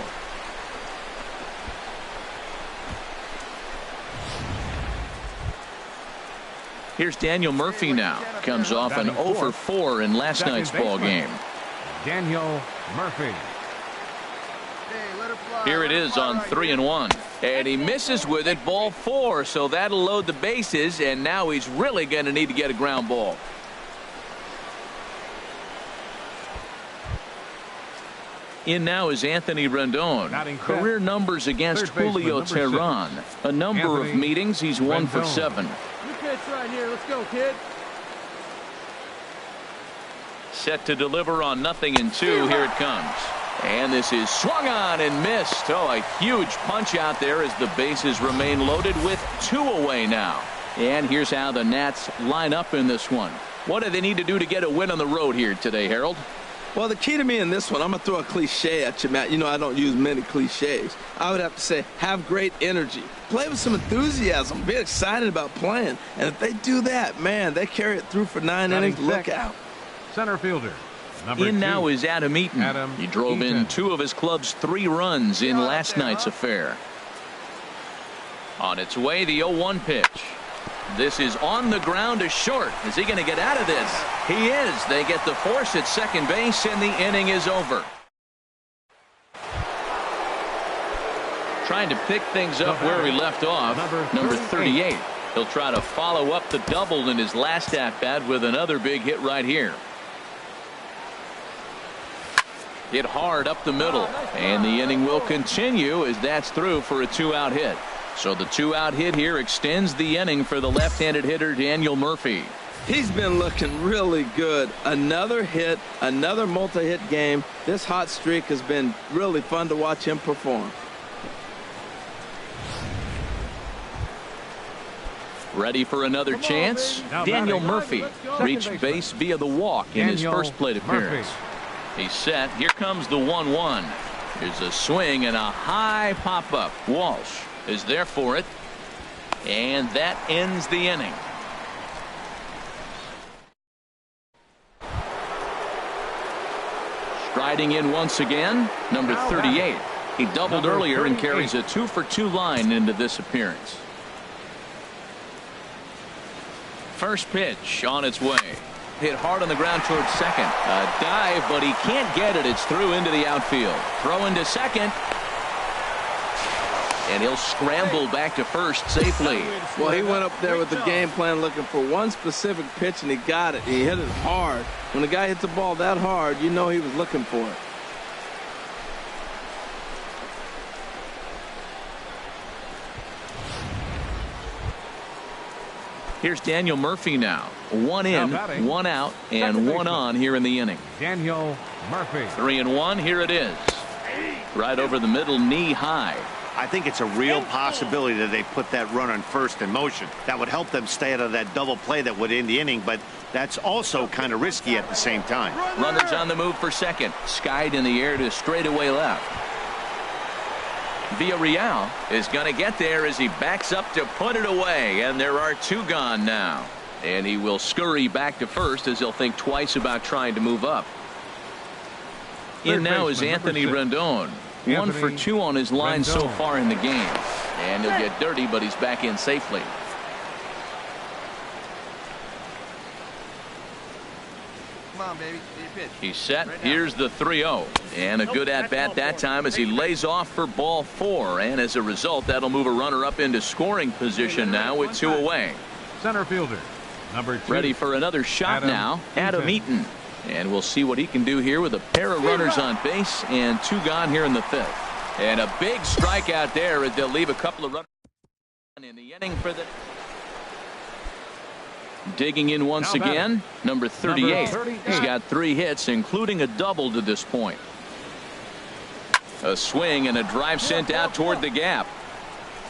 Here's Daniel Murphy now. Comes off an 0 for 4 in last night's ball game. Daniel Murphy. Here it is on 3-1. And he misses with it, ball 4. So that'll load the bases, and now he's really going to need to get a ground ball. In now is Anthony Rendon. Career numbers against Julio Teheran. A number of meetings, he's 1 for 7. Right here. Let's go, kid. Set to deliver on 0-2. Here it comes. And this is swung on and missed. Oh, a huge punch out there as the bases remain loaded with 2 away now. And here's how the Nats line up in this one. What do they need to do to get a win on the road here today, Harold? Well, the key to me in this one, I'm going to throw a cliche at you, Matt. You know I don't use many cliches. I would have to say have great energy. Play with some enthusiasm. Be excited about playing. And if they do that, man, they carry it through for 9 innings. Look out. Center fielder. In now is Adam Eaton. He drove in 2 of his club's 3 runs in last night's affair. On its way, the 0-1 pitch. This is on the ground to short. Is he going to get out of this? He is. They get the force at second base, and the inning is over. Trying to pick things up where we left off. Number 38. He'll try to follow up the double in his last at-bat with another big hit right here. Hit hard up the middle, and the inning will continue as that's through for a 2-out hit. So the 2-out hit here extends the inning for the left-handed hitter Daniel Murphy. He's been looking really good. Another hit, another multi-hit game. This hot streak has been really fun to watch him perform. Ready for another chance? Daniel Murphy reached base via the walk in his first plate appearance. He's set. Here comes the 1-1. Here's a swing and a high pop-up. Walsh is there for it, and that ends the inning. Striding in once again, number 38. He doubled earlier and carries a 2-for-2 line into this appearance. First pitch on its way. Hit hard on the ground towards second. A dive, but he can't get it. It's through into the outfield. Throw into second. And he'll scramble back to first safely. Well, he went up there with the game plan looking for one specific pitch, and he got it. He hit it hard. When the guy hits the ball that hard, you know he was looking for it. Here's Daniel Murphy now. One in, one out, and one on here in the inning. Daniel Murphy. 3-1. Here it is. Right over the middle, knee high. I think it's a real possibility that they put that run on first in motion. That would help them stay out of that double play that would end the inning, but that's also kind of risky at the same time. Runners on the move for second. Skied in the air to straightaway left. Villarreal is going to get there as he backs up to put it away, and there are two gone now. And he will scurry back to first as he'll think twice about trying to move up. In now is Anthony Rendon. 1 for 2 on his line so far in the game. And he'll get dirty, but he's back in safely. Come on, baby. He's set. Here's the 3-0. And a good at-bat that time as he lays off for ball 4. And as a result, that'll move a runner up into scoring position now with 2 away. Center fielder, number 2. Ready for another shot now, Adam Eaton. And we'll see what he can do here with a pair of runners on base and 2 gone here in the 5th. And a big strikeout there as they'll leave a couple of runners in the inning for the... Digging in once again, number 38. He's got 3 hits, including a double to this point. A swing and a drive sent out toward the gap.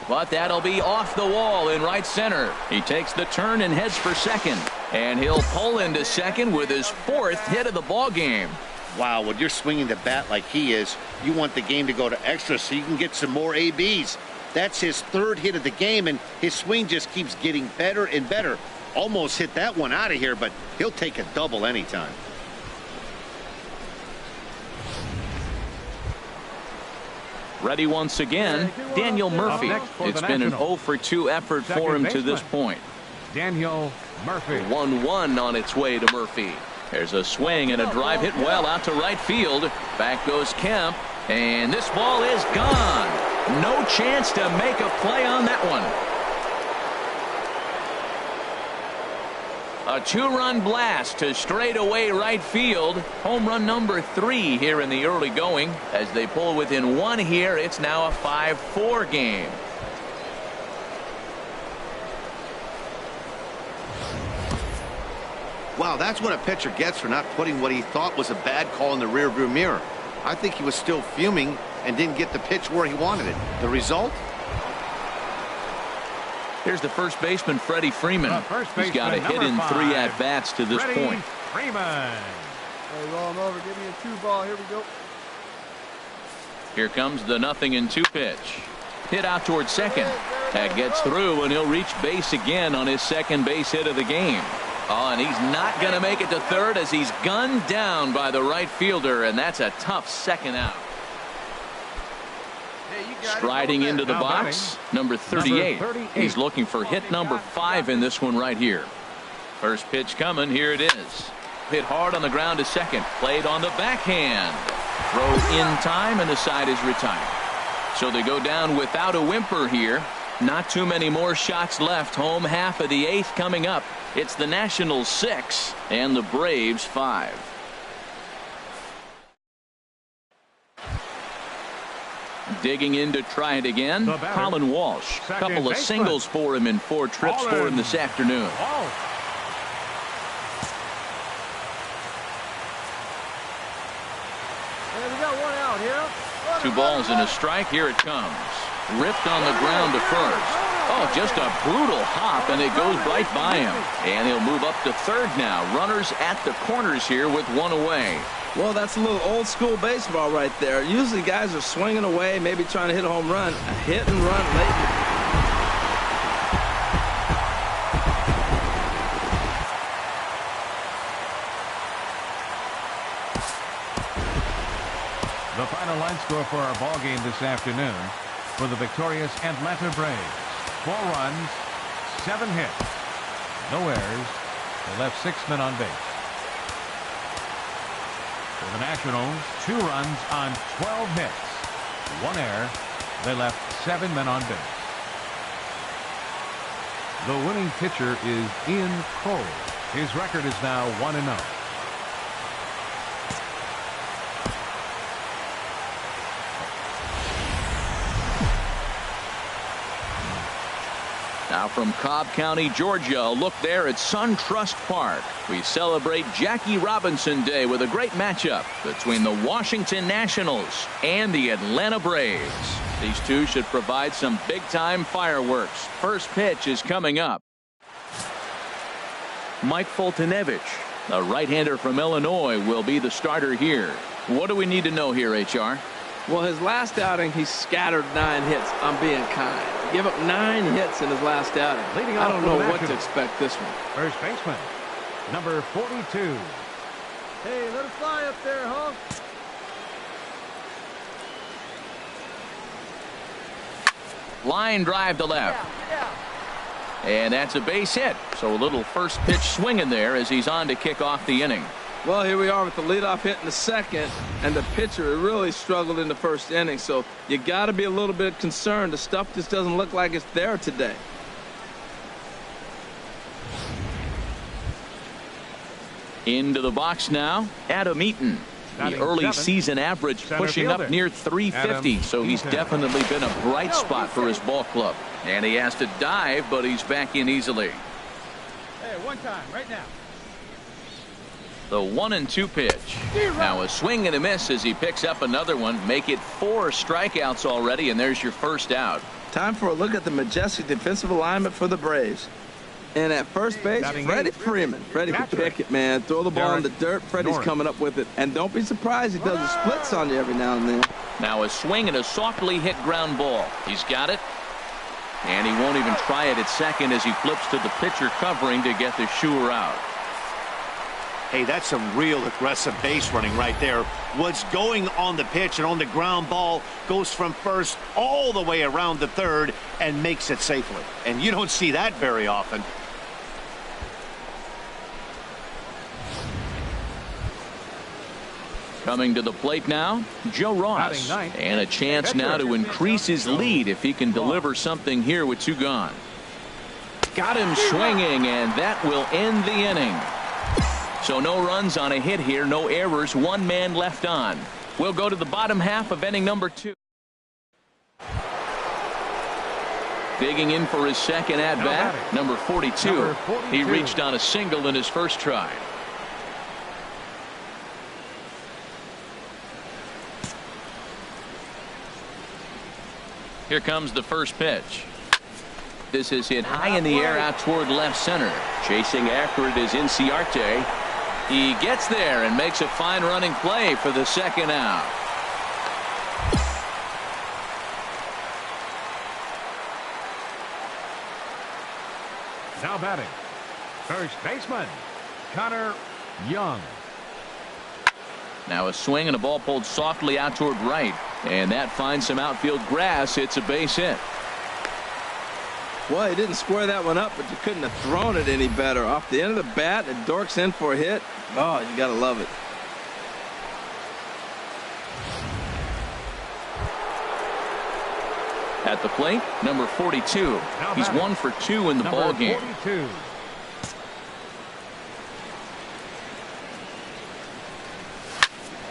But that'll be off the wall in right center. He takes the turn and heads for second. And he'll pull into second with his 4th hit of the ball game. Wow, when you're swinging the bat like he is, you want the game to go to extra so you can get some more ABs. That's his 3rd hit of the game, and his swing just keeps getting better and better. Almost hit that one out of here, but he'll take a double anytime. Ready once again, Daniel Murphy. It's been an 0 for 2 effort for him to this point. Daniel Murphy. 1-1 on its way to Murphy. There's a swing and a drive hit well out to right field. Back goes Kemp, and this ball is gone. No chance to make a play on that one. A 2-run blast to straightaway right field. Home run number 3 here in the early going. As they pull within 1 here, it's now a 5-4 game. Wow, that's what a pitcher gets for not putting what he thought was a bad call in the rearview mirror. I think he was still fuming and didn't get the pitch where he wanted it. The result? Here's the first baseman, Freddie Freeman. He's got a hit in 3 at-bats to this point. Freeman. Hey, roll him over. Give me a 2-ball. Here we go. Here comes the 0-2 pitch. Hit out towards second. That gets through, and he'll reach base again on his second base hit of the game. Oh, and he's not going to make it to third as he's gunned down by the right fielder, and that's a tough second out. Striding into the box, number 38. He's looking for hit number 5 in this one right here. First pitch coming. Here it is. Hit hard on the ground to second. Played on the backhand. Throw in time, and the side is retired. So they go down without a whimper here. Not too many more shots left. Home half of the 8th coming up. It's the Nationals 6 and the Braves 5. Digging in to try it again, Colin Walsh. Couple of singles for him in 4 trips for him this afternoon. Hey, we got one out here. 2 balls and a strike. Here it comes. Ripped on the ground to first. Oh, just a brutal hop, and it goes right by him. And he'll move up to third now. Runners at the corners here with 1 away. Well, that's a little old school baseball right there. Usually guys are swinging away, maybe trying to hit a home run. A hit and run late. The final line score for our ball game this afternoon for the victorious Atlanta Braves. 4 runs, 7 hits, no errors. They left 6 men on base. For the Nationals, 2 runs on 12 hits, 1 error. They left 7 men on base. The winning pitcher is Ian Cole. His record is now 1-0. Now from Cobb County, Georgia, a look there at SunTrust Park. We celebrate Jackie Robinson Day with a great matchup between the Washington Nationals and the Atlanta Braves. These two should provide some big-time fireworks. First pitch is coming up. Mike Foltynewicz, a right-hander from Illinois, will be the starter here. What do we need to know here, HR? Well, his last outing, he scattered 9 hits. I'm being kind. He gave up 9 hits in his last outing. I don't know what to expect this one. First baseman, number 42. Hey, let it fly up there, huh? Line drive to left. And that's a base hit. So a little first pitch swinging there as he's on to kick off the inning. Well, here we are with the leadoff hit in the second, and the pitcher really struggled in the first inning. So you got to be a little bit concerned. The stuff just doesn't look like it's there today. Into the box now, Adam Eaton. The early season average pushing up near 350, so he's definitely been a bright spot for his ball club. And he has to dive, but he's back in easily. Hey, one time, right now. The 1-2 pitch. Now a swing and a miss as he picks up another one. Make it 4 strikeouts already, and there's your first out. Time for a look at the majestic defensive alignment for the Braves. And at first base, Freddie Freeman. Freddie can pick it, man. Throw the ball in the dirt. Freddie's coming up with it. And don't be surprised he does the splits on you every now and then. Now a swing and a softly hit ground ball. He's got it. And he won't even try it at second as he flips to the pitcher covering to get the shooter out. Hey, that's some real aggressive base running right there. What's going on the pitch and on the ground ball goes from first all the way around the third and makes it safely. And you don't see that very often. Coming to the plate now, Joe Ross. And a chance now to increase his lead if he can deliver something here with 2 gone. Got him swinging, and that will end the inning. So no runs on a hit here, no errors, 1 man left on. We'll go to the bottom half of inning number 2. Digging in for his second at-bat, number 42. He reached on a single in his first try. Here comes the first pitch. This is hit high in the air out toward left center. Chasing after it is Inciarte. He gets there and makes a fine running play for the second out. Now batting, first baseman, Connor Young. Now a swing and a ball pulled softly out toward right. And that finds some outfield grass. It's a base hit. Well, he didn't square that one up, but you couldn't have thrown it any better. Off the end of the bat, it dorks in for a hit. Oh, you got to love it. At the plate, number 42. He's 1 for 2 in the ball game. 42.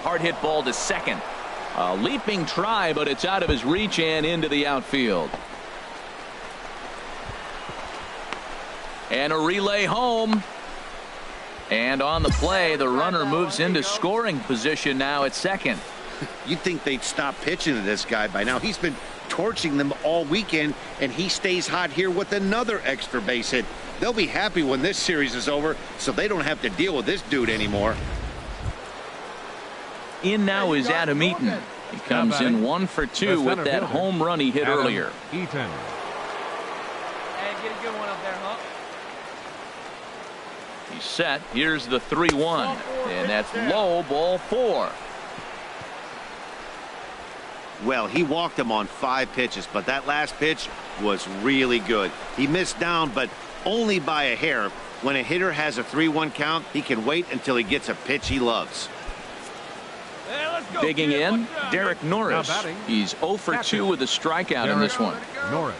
Hard hit ball to second. A leaping try, but it's out of his reach and into the outfield. And a relay home. And on the play, the runner moves into scoring position now at second. You'd think they'd stop pitching to this guy by now. He's been torching them all weekend, and he stays hot here with another extra base hit. They'll be happy when this series is over, so they don't have to deal with this dude anymore. In now is Adam Eaton. He comes in 1 for 2 with that home run he hit earlier. Eaton. Hey, get a good one up there, huh? He's set. Here's the 3-1. And that's low, ball 4. Well, he walked him on 5 pitches, but that last pitch was really good. He missed down, but only by a hair. When a hitter has a 3-1 count, he can wait until he gets a pitch he loves. Hey, let's go, Digging kid. in, Derek Norris. He's 0 for 2 with a strikeout in this one. Norris.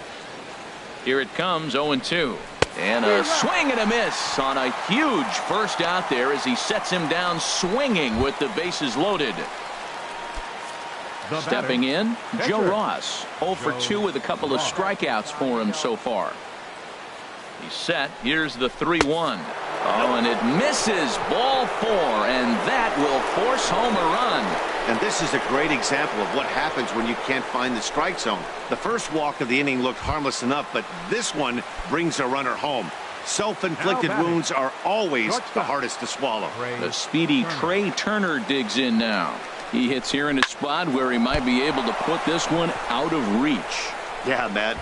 Here it comes, 0-2. And a swing and a miss on a huge first out there as he sets him down swinging with the bases loaded. Stepping in, Joe Ross. 0 for 2 with a couple of strikeouts for him so far. He's set. Here's the 3-1. Oh, and it misses, ball 4, and that will force home a run. And this is a great example of what happens when you can't find the strike zone. The first walk of the inning looked harmless enough, but this one brings a runner home. Self-inflicted wounds are always the hardest to swallow. The speedy Trey Turner digs in now. He hits here in a spot where he might be able to put this one out of reach. Yeah, Matt.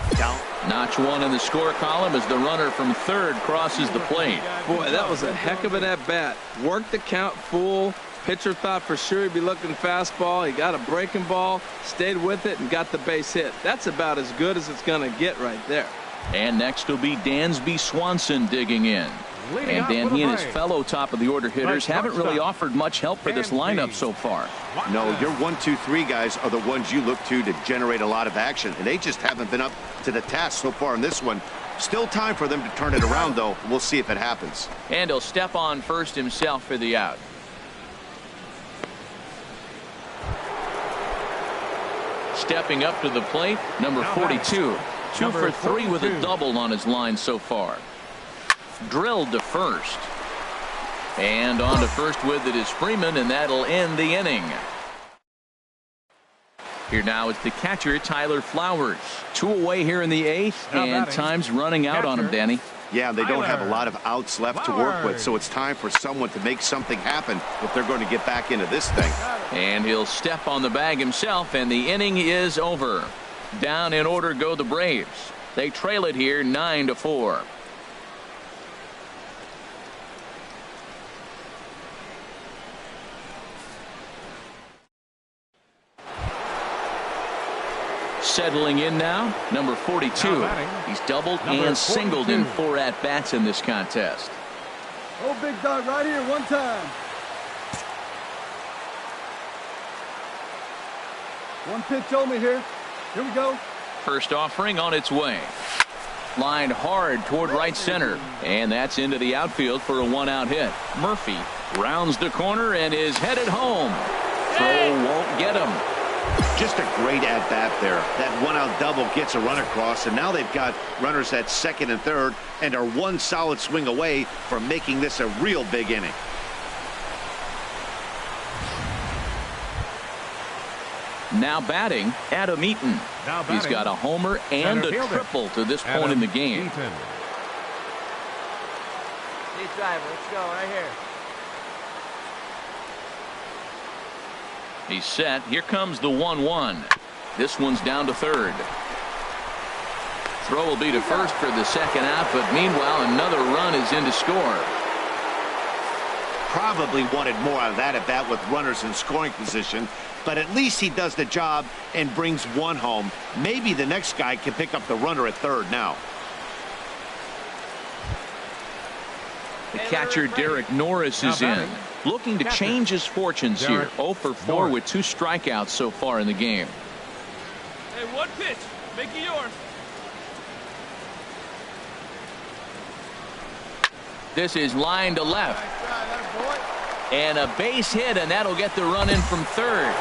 Notch 1 in the score column as the runner from third crosses the plate. Boy, that was a heck of an at-bat. Worked the count full. Pitcher thought for sure he'd be looking fastball. He got a breaking ball, stayed with it, and got the base hit. That's about as good as it's going to get right there. And next will be Dansby Swanson digging in. And Dan, he and his fellow top-of-the-order hitters haven't really offered much help for this lineup so far. No, your 1, 2, 3 guys are the ones you look to generate a lot of action, and they just haven't been up to the task so far in this one. Still time for them to turn it around, though. We'll see if it happens. And he'll step on first himself for the out. Stepping up to the plate, number 42. 2 for 3 with a double on his line so far. Drilled to first. And on to first with it is Freeman, and that'll end the inning. Here now is the catcher, Tyler Flowers. 2 away here in the 8th, and time's running out on him, Danny. Yeah, they don't have a lot of outs left to work with, so it's time for someone to make something happen if they're going to get back into this thing. And he'll step on the bag himself, and the inning is over. Down in order go the Braves. They trail it here 9-4. Settling in now, number 42. He's doubled and singled in 4 at-bats in this contest. Oh, big dog right here, one time. One pitch only here. Here we go. First offering on its way. Lined hard toward right center. And that's into the outfield for a 1-out hit. Murphy rounds the corner and is headed home. Throw won't get him. Just a great at-bat there. That 1-out double gets a run across, and now they've got runners at second and third and are one solid swing away from making this a real big inning. Now batting, Adam Eaton. He's got a homer and a triple to this point in the game. Lead driver, let's go right here. He's set. Here comes the 1-1. This one's down to third. Throw will be to first for the second out, but meanwhile another run is in to score. probably wanted more out of that at bat with runners in scoring position, but at least he does the job and brings one home. Maybe the next guy can pick up the runner at third now. The catcher Derek Norris is in, looking to change his fortunes here. 0 for 4 with 2 strikeouts so far in the game. Hey, one pitch. Make it yours. This is line to left. And a base hit, and that'll get the run in from third.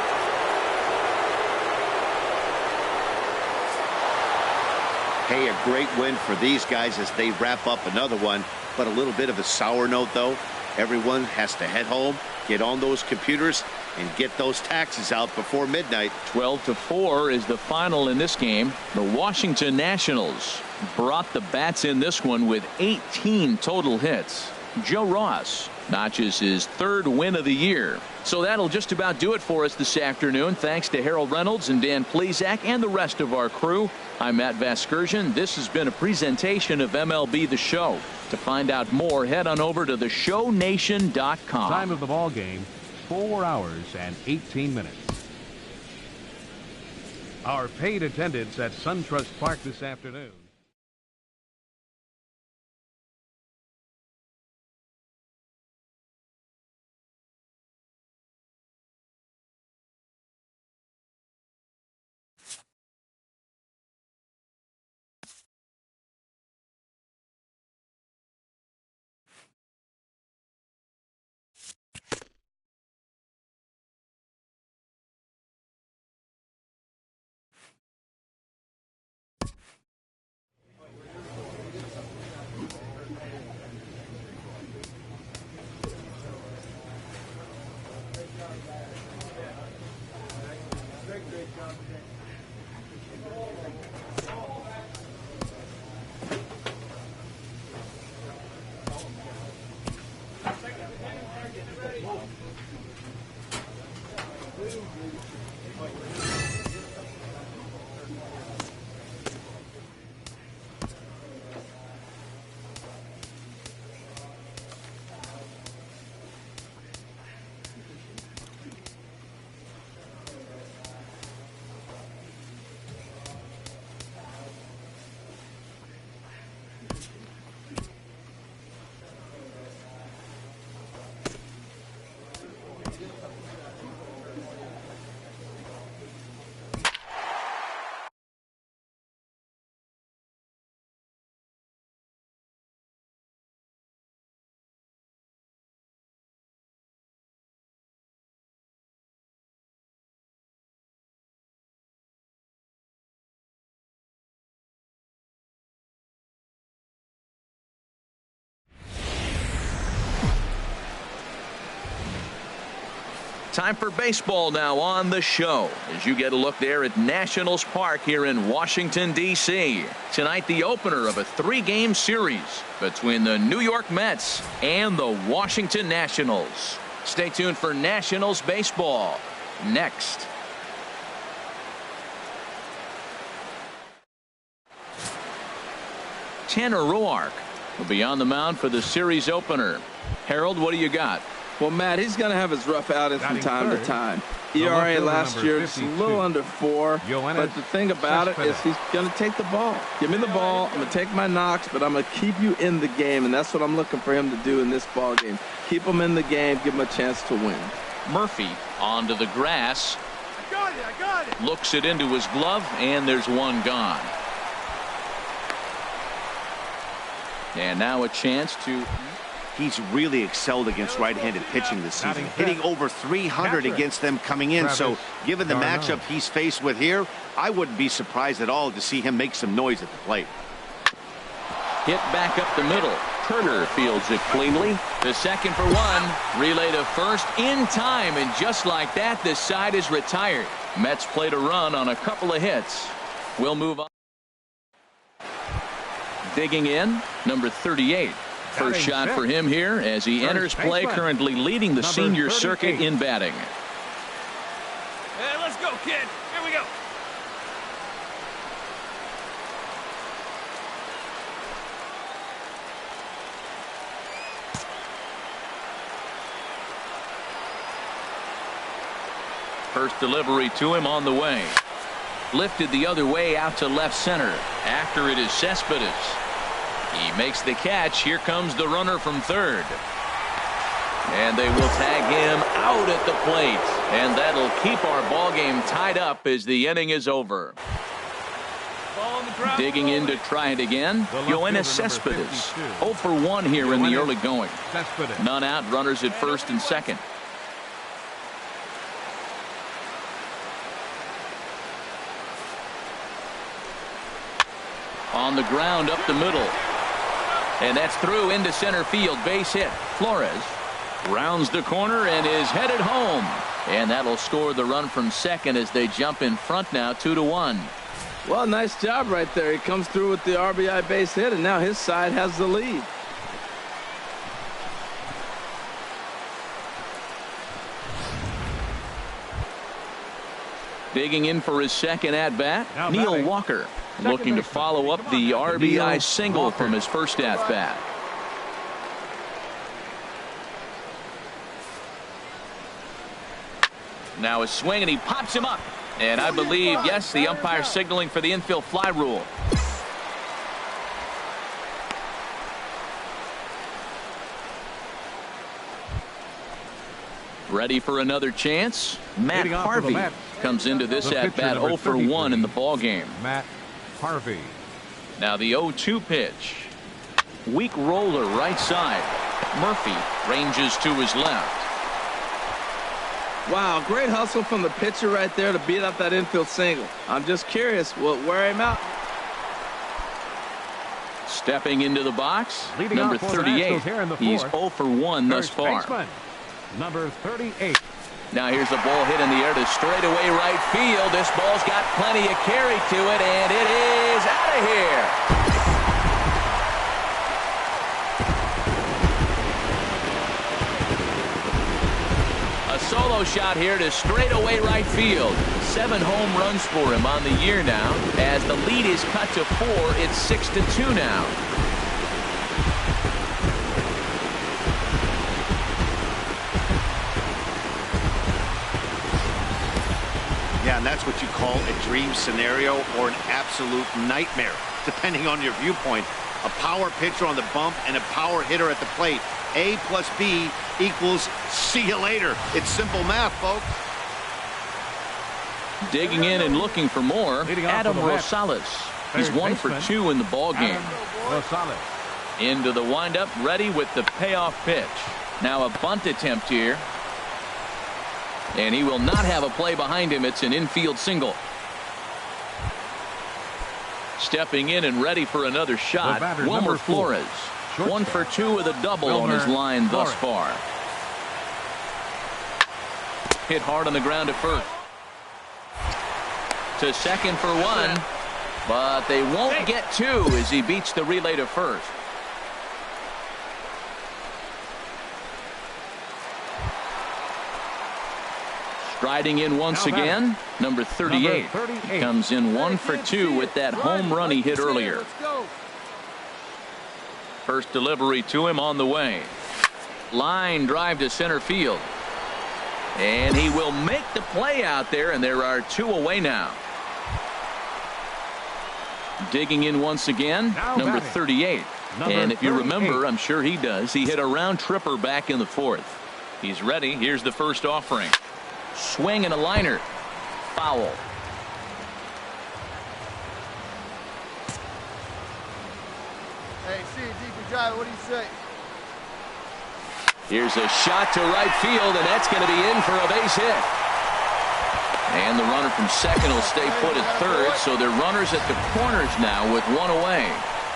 Hey, a great win for these guys as they wrap up another one. But a little bit of a sour note, though. Everyone has to head home, get on those computers, and get those taxes out before midnight. 12-4 is the final in this game. The Washington Nationals brought the bats in this one with 18 total hits. Joe Ross notches his 3rd win of the year. So that'll just about do it for us this afternoon. Thanks to Harold Reynolds and Dan Plesac and the rest of our crew. I'm Matt Vasgersian. This has been a presentation of MLB The Show. To find out more, head on over to theshownation.com. Time of the ball game, 4 hours and 18 minutes. Our paid attendance at SunTrust Park this afternoon. Time for baseball now on the show as you get a look there at Nationals Park here in Washington, D.C. Tonight, the opener of a 3-game series between the New York Mets and the Washington Nationals. Stay tuned for Nationals baseball next. Tanner Roark will be on the mound for the series opener. Harold, what do you got? Well, Matt, he's going to have his rough outings from time to time. ERA last year is a little under 4. But the thing about it is he's going to take the ball. Give me the ball. I'm going to take my knocks, but I'm going to keep you in the game. And that's what I'm looking for him to do in this ball game. Keep him in the game. Give him a chance to win. Murphy onto the grass. I got it. Looks it into his glove, and there's one gone. And now a chance to... He's really excelled against right-handed pitching this season, hitting over 300 against them coming in. So given the matchup he's faced with here, I wouldn't be surprised at all to see him make some noise at the plate. Hit back up the middle. Turner fields it cleanly. The second for one. Relay to first in time, and just like that, the side is retired. Mets played a run on a couple of hits. We'll move on. Digging in, number 38. First shot for him here as he enters play, currently leading the senior circuit in batting. Hey, let's go, kid. Here we go. First delivery to him on the way. Lifted the other way out to left center. After it is Cespedes. He makes the catch. Here comes the runner from third. And they will tag him out at the plate. And that'll keep our ball game tied up as the inning is over. Digging in to try it again, Yoenis Cespedes. 0 for 1 here in the early going. None out, runners at first and second. On the ground up the middle. And that's through into center field. Base hit. Flores rounds the corner and is headed home. And that'll score the run from second as they jump in front now 2-1. Well, nice job right there. He comes through with the RBI base hit, and now his side has the lead. Digging in for his second at-bat, Neil Walker. Looking to follow up the RBI single from his first at-bat. Now a swing, and he pops him up. And I believe, yes, the umpire signaling for the infield fly rule. Ready for another chance? Matt Harvey comes into this at-bat 0 for 1 in the ball game. Matt Harvey. Now the 0-2 pitch. Weak roller right side. Murphy ranges to his left. Wow, great hustle from the pitcher right there to beat up that infield single. I'm just curious, will it wear him out? Stepping into the box, number 38. He's 0 for 1 thus far. Number 38. Now here's a ball hit in the air to straightaway right field. This ball's got plenty of carry to it, and it is out of here. A solo shot here to straightaway right field. 7 home runs for him on the year now. As the lead is cut to 4, it's 6-2 now. Yeah, and that's what you call a dream scenario or an absolute nightmare, depending on your viewpoint. A power pitcher on the bump and a power hitter at the plate. A plus B equals see you later. It's simple math, folks. Digging in and looking for more, Adam Rosales. He's 1 for 2 in the ball game. Into the windup, ready with the payoff pitch. Now a bunt attempt here. And he will not have a play behind him. It's an infield single. Stepping in and ready for another shot, Wilmer Flores. 1 for 2 with a double on his line thus far. Hit hard on the ground at first. To second for 1. But they won't get 2 as he beats the relay to first. Striding in once again, number 38. He comes in 1 for 2 with that home run he hit earlier. First delivery to him on the way. Line drive to center field. And he will make the play out there, and there are 2 away now. Digging in once again, number 38. And if you remember, I'm sure he does, he hit a round tripper back in the 4th. He's ready. Here's the first offering. Swing and a liner. Foul. Hey, see it deep and drive. What do you say? Here's a shot to right field, and that's going to be in for a base hit. And the runner from second will stay put at third, so they're runners at the corners now with 1 away.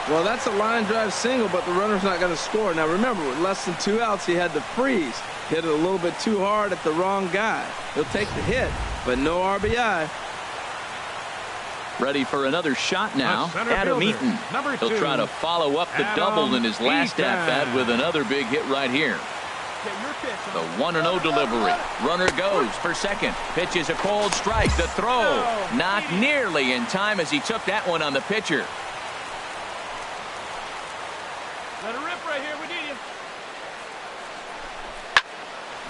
Well, that's a line drive single, but the runner's not going to score. Now, remember, with less than 2 outs, he had to freeze. Hit it a little bit too hard at the wrong guy. He'll take the hit, but no RBI. Ready for another shot now, Adam Eaton. He'll try to follow up the double in his last at-bat with another big hit right here. The 1-0 delivery. Runner goes for second. Pitches a cold strike. The throw not nearly in time as he took that one on the pitcher. Let it rip right here. We need you.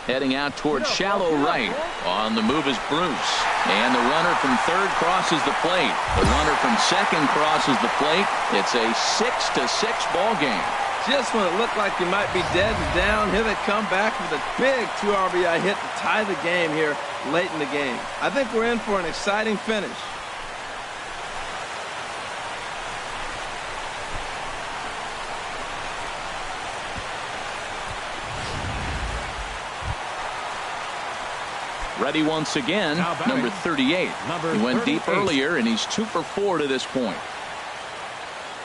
Heading out towards shallow right. On the move is Bruce. And the runner from third crosses the plate. The runner from second crosses the plate. It's a 6-6 ball game. Just when it looked like you might be dead and down, here they come back with a big 2 RBI hit to tie the game here late in the game. I think we're in for an exciting finish. Ready once again, number 38. He went deep earlier, and he's 2 for 4 to this point.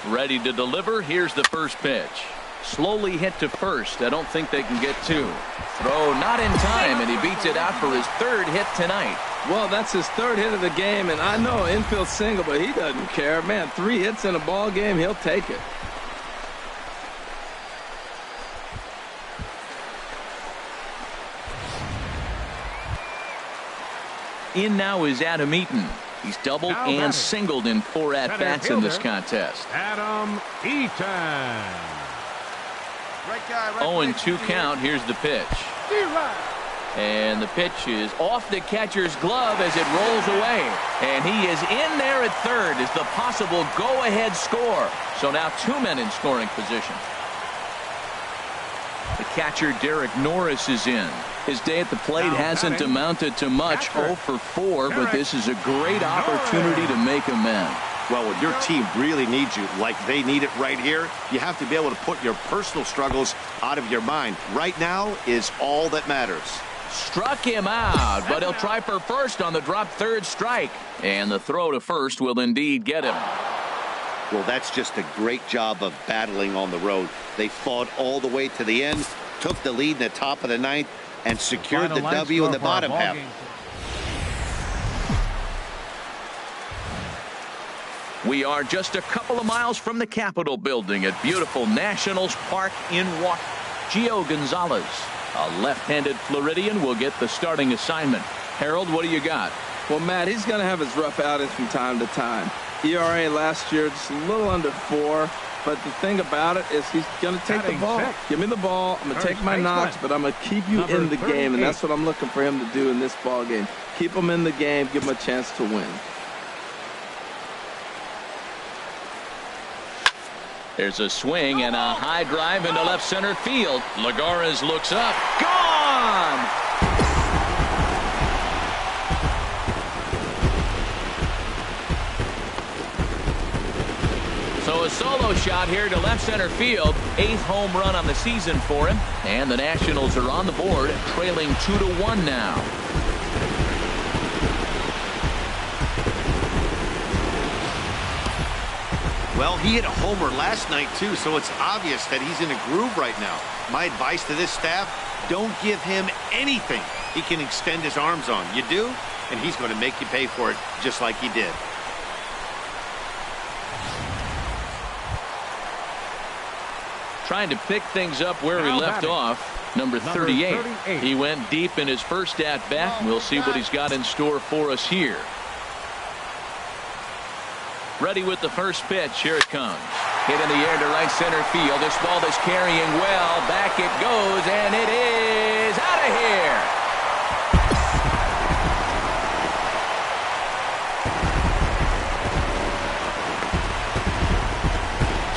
Ready to deliver. Here's the first pitch. Slowly hit to first. I don't think they can get 2. Throw not in time, and he beats it out for his 3rd hit tonight. Well, that's his 3rd hit of the game, and I know infield single, but he doesn't care. Man, 3 hits in a ball game, he'll take it. In now is Adam Eaton. He's doubled and singled in 4 at-bats in this contest. Adam Eaton. 0-2 count. Here's the pitch. And the pitch is off the catcher's glove as it rolls away. And he is in there at third as the possible go-ahead score. So now 2 men in scoring position. The catcher, Derek Norris, is in. His day at the plate hasn't amounted to much, 0 for 4, but this is a great opportunity to make amends. Well, when your team really needs you, like they need it right here, you have to be able to put your personal struggles out of your mind. Right now is all that matters. Struck him out, but he'll try for first on the drop 3rd strike. And the throw to first will indeed get him. Well, that's just a great job of battling on the road. They fought all the way to the end, took the lead in the top of the 9th, and secured the W in the bottom half. We are just a couple of miles from the Capitol building at beautiful Nationals Park in Washington. Gio Gonzalez, a left-handed Floridian, will get the starting assignment. Harold, what do you got? Well, Matt, he's going to have his rough outings from time to time. ERA last year just a little under 4. But the thing about it is he's going to take the ball. Give me the ball. I'm going to take my knocks, but I'm going to keep you in the game, and that's what I'm looking for him to do in this ball game. Keep him in the game, give him a chance to win. There's a swing and a high drive into left center field. Lagares looks up. Gone! So a solo shot here to left center field. 8th home run on the season for him. And the Nationals are on the board, trailing 2-1 now. Well, he hit a homer last night, too, so it's obvious that he's in a groove right now. My advice to this staff, don't give him anything he can extend his arms on. You do, and he's going to make you pay for it just like he did. Trying to pick things up where he left off. Number 38. He went deep in his first at-bat. We'll see what he's got in store for us here. Ready with the first pitch. Here it comes. Hit in the air to right center field. This ball is carrying well. Back it goes, and it is out of here.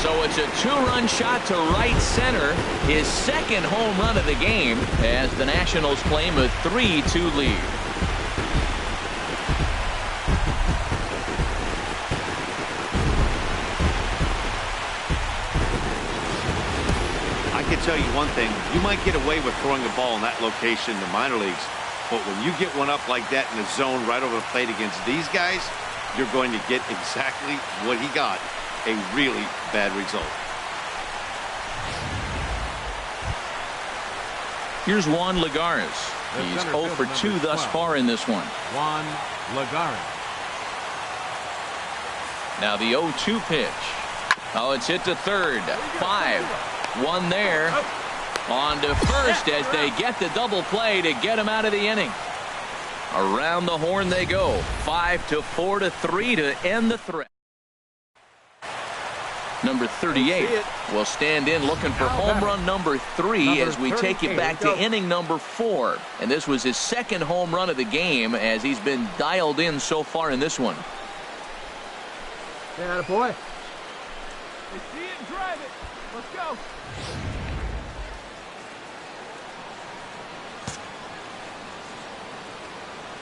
So it's a 2-run shot to right center. His 2nd home run of the game as the Nationals claim a 3-2 lead. I can tell you one thing. You might get away with throwing a ball in that location in the minor leagues, but when you get one up like that in the zone right over the plate against these guys, you're going to get exactly what he got. A really bad result. Here's Juan Lagares. He's 0 for 2 thus far in this one. Juan Lagares. Now the 0-2 pitch. Oh, it's hit to third. 5-1 there. On to first as they get the double play to get him out of the inning. Around the horn they go. 5-4 to 3 to end the threat. number 38, will stand in looking for home run number 3 as we take you back to inning number 4. And this was his second home run of the game as he's been dialed in so far in this one. Yeah, boy. They see it and drive it. Let's go.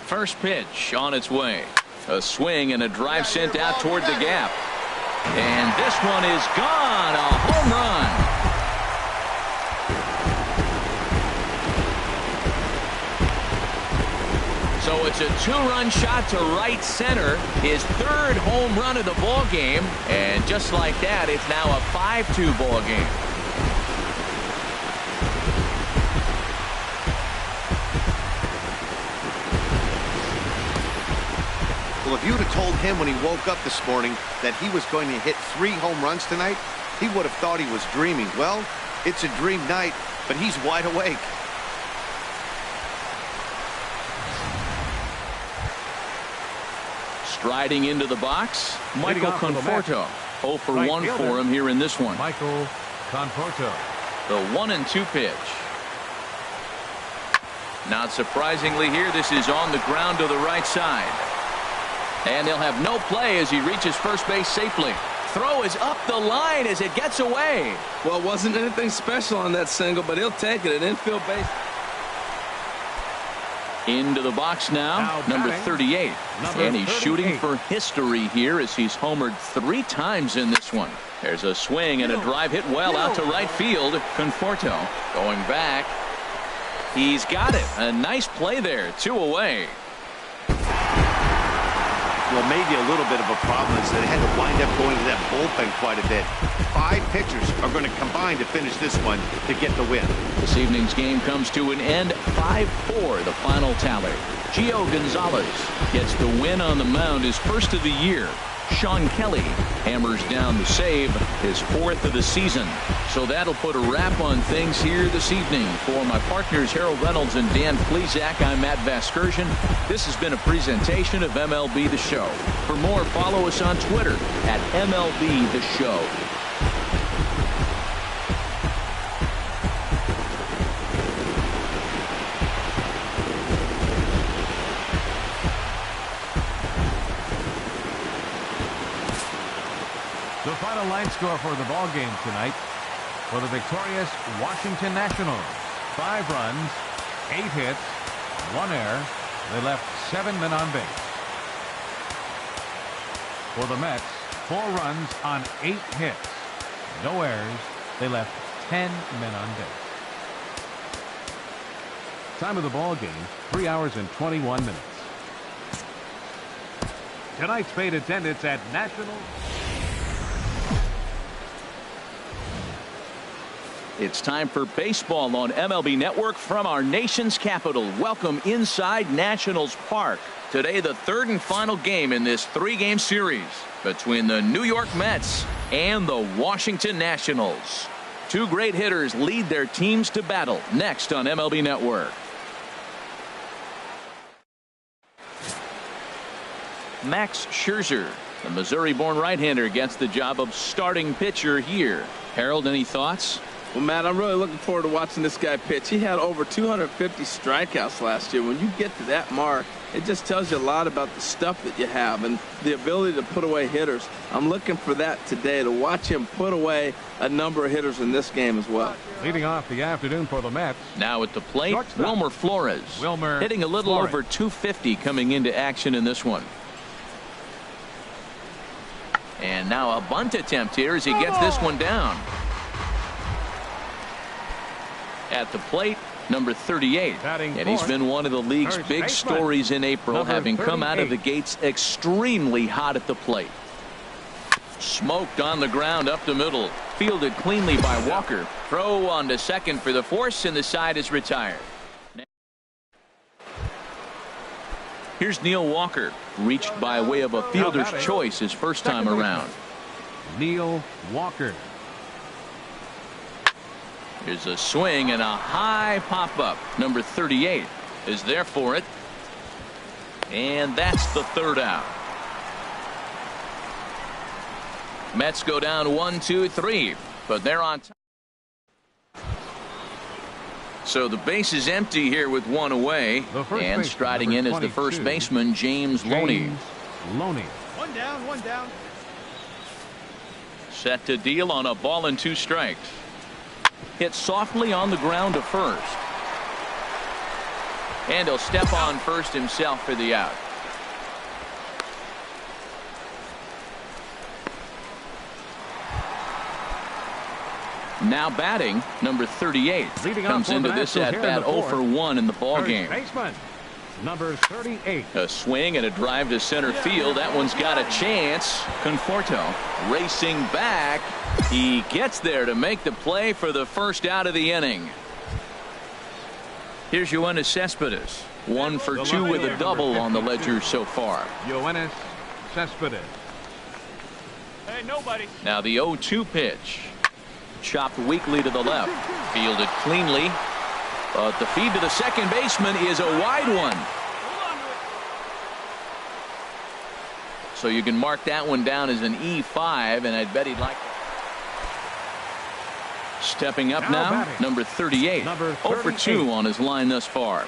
First pitch on its way. A swing and a drive sent out toward the gap. And this one is gone. A home run. So it's a 2-run shot to right center. His 3rd home run of the ball game. And just like that, it's now a 5-2 ball game. Well, if you would have told him when he woke up this morning that he was going to hit 3 home runs tonight, he would have thought he was dreaming. Well, it's a dream night, but he's wide awake. Striding into the box, Michael Conforto. 0 for 1 for him here in this one. Michael Conforto. The 1-2 pitch. Not surprisingly here, this is on the ground to the right side. And they'll have no play as he reaches first base safely. Throw is up the line as it gets away. Well, it wasn't anything special on that single, but he'll take it. An infield base. Into the box now number 38. And he's shooting for history here as he's homered 3 times in this one. There's a swing and a drive hit well out to right field. Conforto going back. He's got it. A nice play there. 2 away. Well, maybe a little bit of a problem is that they had to wind up going to that bullpen quite a bit. 5 pitchers are going to combine to finish this one to get the win. This evening's game comes to an end. 5-4 the final tally. Gio Gonzalez gets the win on the mound, his first of the year. Sean Kelly hammers down the save, his 4th of the season. So that'll put a wrap on things here this evening. For my partners Harold Reynolds and Dan Plesac, I'm Matt Vasgersian. This has been a presentation of MLB The Show. For more, follow us on Twitter at MLB The Show. The final line score for the ball game tonight for the victorious Washington Nationals: 5 runs, 8 hits, 1 error. They left 7 men on base. For the Mets, 4 runs on 8 hits, no errors. They left 10 men on base. Time of the ball game, 3 hours and 21 minutes. Tonight's paid attendance at National. It's time for baseball on MLB Network from our nation's capital. Welcome inside Nationals Park. Today, the 3rd and final game in this 3-game series between the New York Mets and the Washington Nationals. 2 great hitters lead their teams to battle next on MLB Network. Max Scherzer, the Missouri-born right-hander, gets the job of starting pitcher here. Harold, any thoughts? Well, Matt, I'm really looking forward to watching this guy pitch. He had over 250 strikeouts last year. When you get to that mark, it just tells you a lot about the stuff that you have and the ability to put away hitters. I'm looking for that today, to watch him put away a number of hitters in this game as well. Leading off the afternoon for the Mets. Now at the plate, Wilmer Flores. Hitting a little over 250 coming into action in this one. And now a bunt attempt here as he gets this one down. At the plate, number 38. And he's been one of the league's big stories in April, having come out of the gates extremely hot at the plate. Smoked on the ground up the middle. Fielded cleanly by Walker. Throw on to second for the force, and the side is retired. Here's Neil Walker, reached by way of a fielder's choice his first time around. Neil Walker. Here's a swing and a high pop-up. Number 38 is there for it. And that's the 3rd out. Mets go down 1-2-3, but they're on top. So the base is empty here with one away, and striding in is the first baseman, James Loney. One down, one down. Set to deal on a ball and 2 strikes. Hit softly on the ground to first. And he'll step on first himself for the out. Now batting, number 38. Comes into this at-bat 0 for 1 in the ballgame. Baseman, number 38. A swing and a drive to center field. That one's got a chance. Conforto racing back. He gets there to make the play for the first out of the inning. Here's Yoenis Cespedes. 1 for 2 with a double on the ledger so far. Yoenis Cespedes. Hey, nobody. Now the 0-2 pitch. Chopped weakly to the left. Fielded cleanly. But the feed to the second baseman is a wide one. So you can mark that one down as an E5, and I'd bet he'd like it. Stepping up now, number 38. 0 for 2 on his line thus far.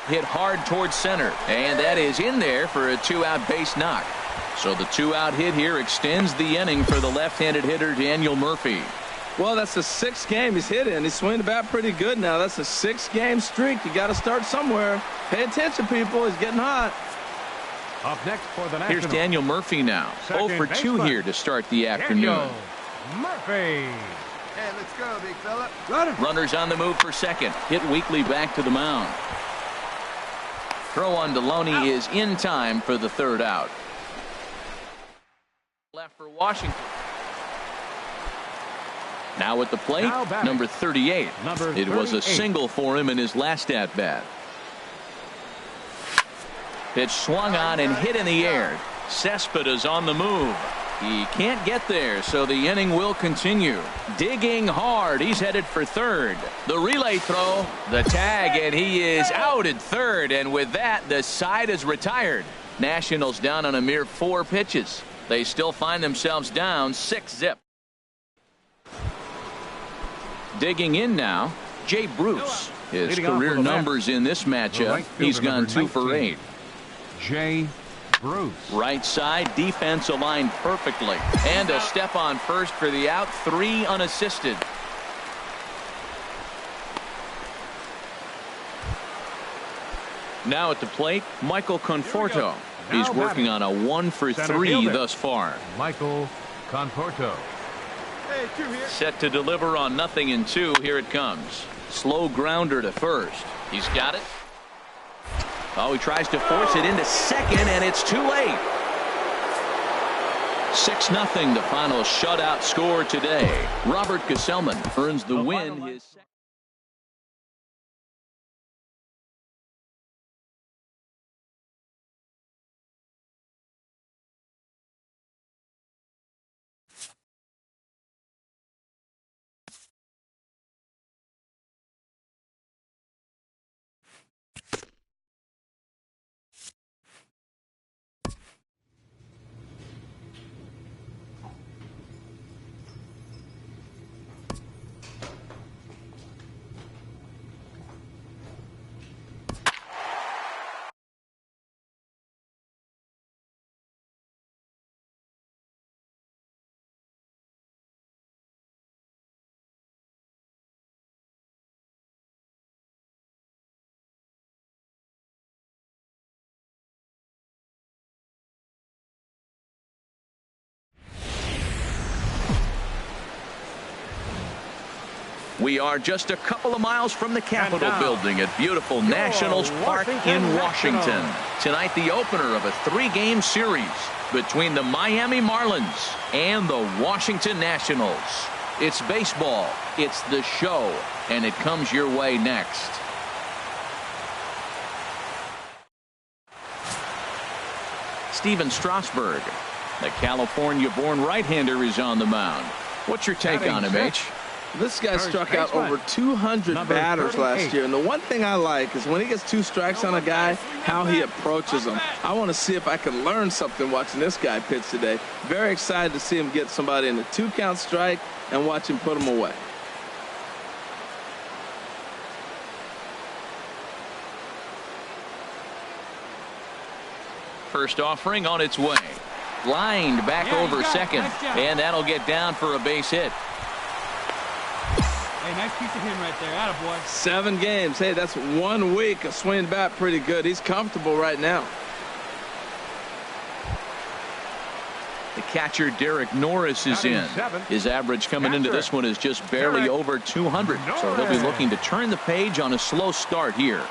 Hit hard towards center, and that is in there for a 2-out base knock. So the 2-out hit here extends the inning for the left-handed hitter Daniel Murphy. Well, that's the 6th game he's hit in. He's swinging the bat pretty good now. That's a 6-game streak. You got to start somewhere. Pay attention, people. He's getting hot. Up next for the Nationals. Here's Daniel Murphy now. 0 for 2 here to start the afternoon. Daniel Murphy. Hey, let's go, big fella. Runners on the move for second. Hit weakly back to the mound. Throw on Deloney is in time for the 3rd out. Left for Washington. Now at the plate, number 38. It was a single for him in his last at-bat. Pitch swung on and hit in the air. Cespedes on the move. He can't get there, so the inning will continue. Digging hard. He's headed for 3rd. The relay throw, the tag, and he is out at 3rd. And with that, the side is retired. Nationals down on a mere 4 pitches. They still find themselves down 6-zip. Digging in now, Jay Bruce. His career numbers in this matchup, he's gone 2 for 8. Jay Bruce. Right side defense aligned perfectly. And a step on first for the out. 3 unassisted. Now at the plate, Michael Conforto. He's working on a 1 for 3 thus far. Michael Conforto. Hey, 2 here. Set to deliver on 0-2. Here it comes. Slow grounder to first. He's got it. Oh, he tries to force it into second, and it's too late. 6-0, the final shutout score today. Robert Gesellman earns the win. His We are just a couple of miles from the Capitol building at beautiful Nationals Park in Washington. Tonight, the opener of a 3-game series between the Miami Marlins and the Washington Nationals. It's baseball, it's the show, and it comes your way next. Steven Strasburg, the California-born right-hander, is on the mound. What's your take on him, H? This guy struck out over 200 batters last year, and the one thing I like is when he gets 2 strikes on a guy, how he approaches them. I want to see if I can learn something watching this guy pitch today. Very excited to see him get somebody in a 2-count strike and watch him put them away. First offering on its way. Lined back over second, and that'll get down for a base hit. Hey, nice piece of him right there. Attaboy. 7 games. Hey, that's 1 week of swinging bat pretty good. He's comfortable right now. The catcher, Derek Norris, is in. His average coming into this one is just barely over 200, so he'll be looking to turn the page on a slow start here.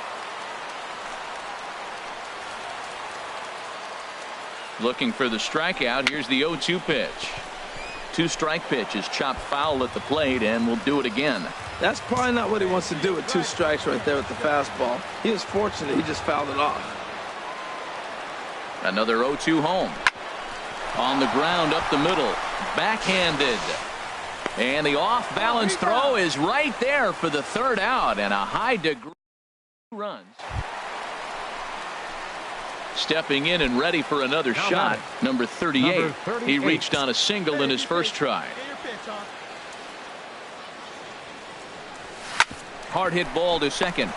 Looking for the strikeout. Here's the 0-2 pitch. 2-strike pitch is chopped foul at the plate, and will do it again. That's probably not what he wants to do with 2 strikes right there with the fastball. He was fortunate he just fouled it off. Another 0-2 home. On the ground up the middle. Backhanded. And the off-balance throw is right there for the 3rd out, and a high degree runs. Stepping in and ready for another shot, number 38. He reached on a single in his first try. Hard hit ball to second.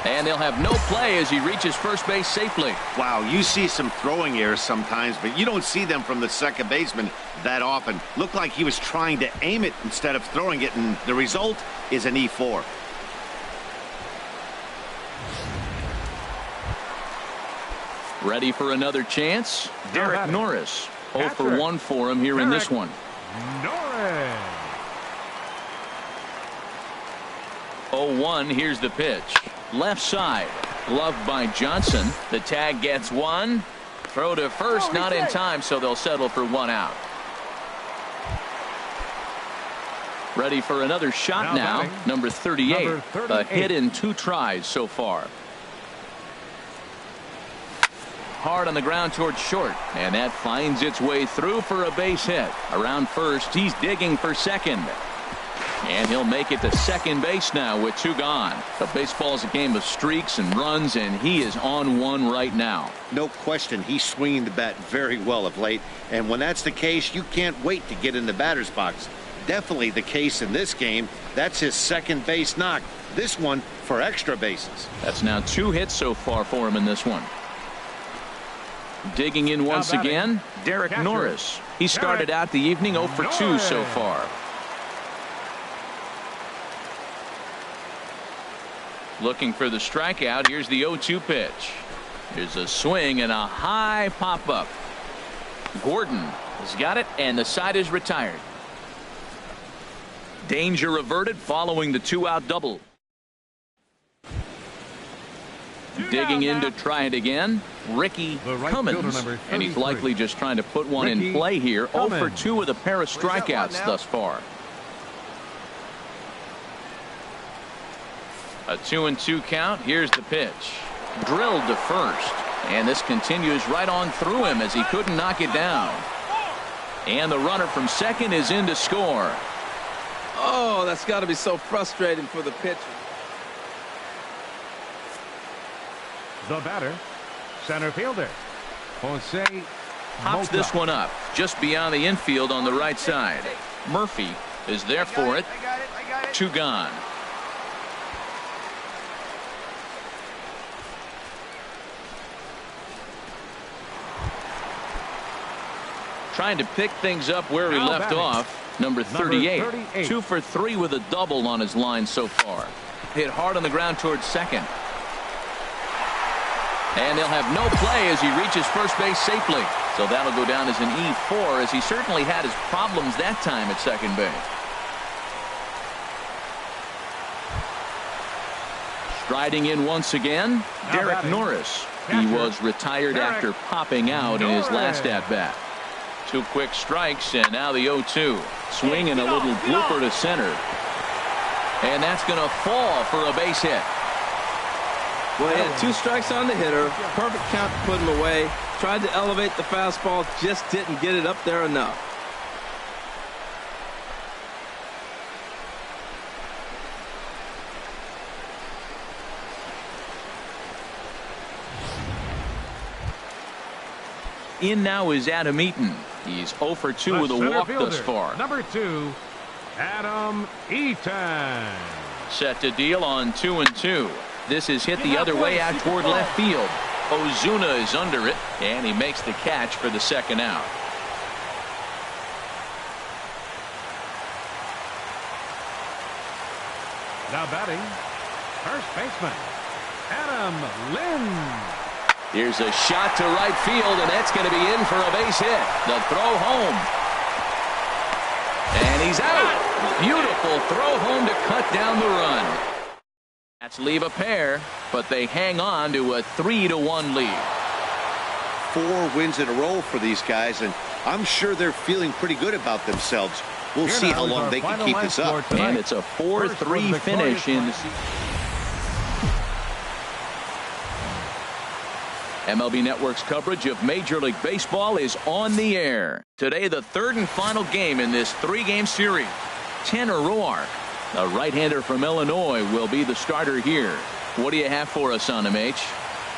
And they'll have no play as he reaches first base safely. Wow, you see some throwing errors sometimes, but you don't see them from the second baseman that often. Looked like he was trying to aim it instead of throwing it, and the result is an E4. Ready for another chance? Derek Norris. 0 for 1 for him here in this one. Norris. 0-1. Here's the pitch. Left side. Gloved by Johnson. The tag gets 1. Throw to first, not in time, so they'll settle for 1 out. Ready for another shot now. Number 38. A hit in 2 tries so far. Hard on the ground towards short, and that finds its way through for a base hit. Around first, he's digging for second. And he'll make it to second base now with 2 gone. But baseball's a game of streaks and runs, and he is on one right now. No question, he's swinging the bat very well of late, and when that's the case, you can't wait to get in the batter's box. Definitely the case in this game. That's his second base knock. This one for extra bases. That's now 2 hits so far for him in this one. Digging in once again, Derek Norris. He started out the evening 0 for 2 so far. Looking for the strikeout. Here's the 0-2 pitch. Here's a swing and a high pop-up. Gordon has got it, and the side is retired. Danger averted following the 2-out double. Digging in to try it again, Ricky Cummins, and he's likely just trying to put one in play here. 0 for 2 with a pair of strikeouts thus far. A 2-2 count. Here's the pitch. Drilled to first, and this continues right on through him as he couldn't knock it down. And the runner from second is in to score. Oh, that's got to be so frustrating for the pitcher. The batter, center fielder, Jose Pops this one up just beyond the infield on the right side. Murphy is there for it. 2 gone. Trying to pick things up where he left off. Number 38. 2 for 3 with a double on his line so far. Hit hard on the ground towards second. And they'll have no play as he reaches first base safely. So that'll go down as an E4, as he certainly had his problems that time at second base. Striding in once again, Derek Norris. He was retired after popping out in his last at-bat. 2 quick strikes, and now the 0-2. Swing and a little blooper to center. And that's going to fall for a base hit. Well, he had 2 strikes on the hitter. Perfect count to put him away. Tried to elevate the fastball, just didn't get it up there enough. In now is Adam Eaton. He's 0 for 2 with a walk thus far. Number 2, Adam Eaton. Set to deal on 2-2. This is hit the other way out toward left field. Ozuna is under it, and he makes the catch for the second out. Now batting, first baseman, Adam Lind. Here's a shot to right field, and that's going to be in for a base hit. The throw home. And he's out. Beautiful throw home to cut down the run. That's leave a pair, but they hang on to a 3-1 lead. 4 wins in a row for these guys, and I'm sure they're feeling pretty good about themselves. We'll see how long they can keep this up. And it's a 4-3 finish in the season. MLB Network's coverage of Major League Baseball is on the air. Today, the third and final game in this 3-game series. Tanner Roark, a right-hander from Illinois, will be the starter here. What do you have for us on him, H?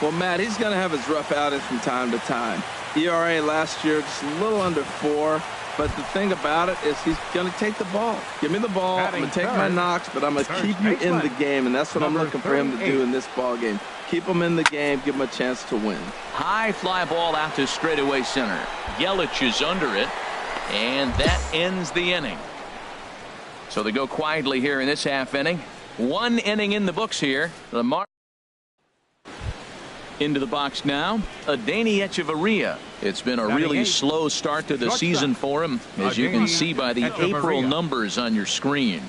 Well, Matt, he's going to have his rough outings from time to time. ERA last year just a little under 4. But the thing about it is he's going to take the ball. Give me the ball. I'm going to take my knocks, but I'm going to keep you in the game, and that's what I'm looking for him to do in this ball game. Keep him in the game, give him a chance to win. High fly ball out to straightaway center. Yelich is under it, and that ends the inning. So they go quietly here in this half inning. 1 inning in the books here. Lamar into the box now. Adeiny Hechavarria. It's been a really slow start to the season for him, as you can see by the April numbers on your screen.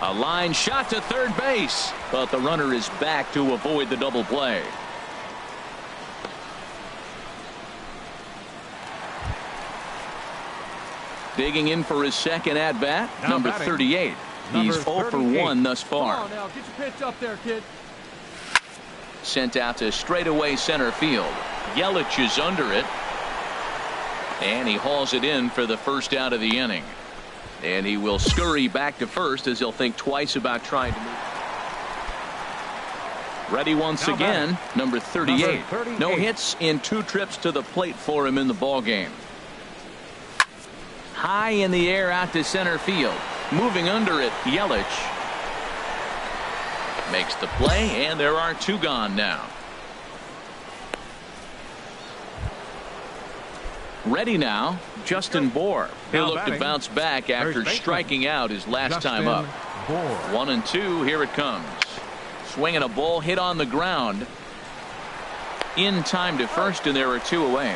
A line shot to third base, but the runner is back to avoid the double play. Digging in for his second at bat, number 38. He's 0 for 1 thus far. Come on now, get your pitch up there, kid. Sent out to straightaway center field. Yelich is under it, and he hauls it in for the first out of the inning. And he will scurry back to first as he'll think twice about trying to move. Ready once again, number 38. No hits in 2 trips to the plate for him in the ball game. High in the air out to center field. Moving under it, Yelich makes the play, and there are 2 gone now. Ready now, Justin Bour. He'll look to bounce back after striking out his last time up. 1-2, here it comes. Swinging a ball hit on the ground. In time to first, and there are 2 away.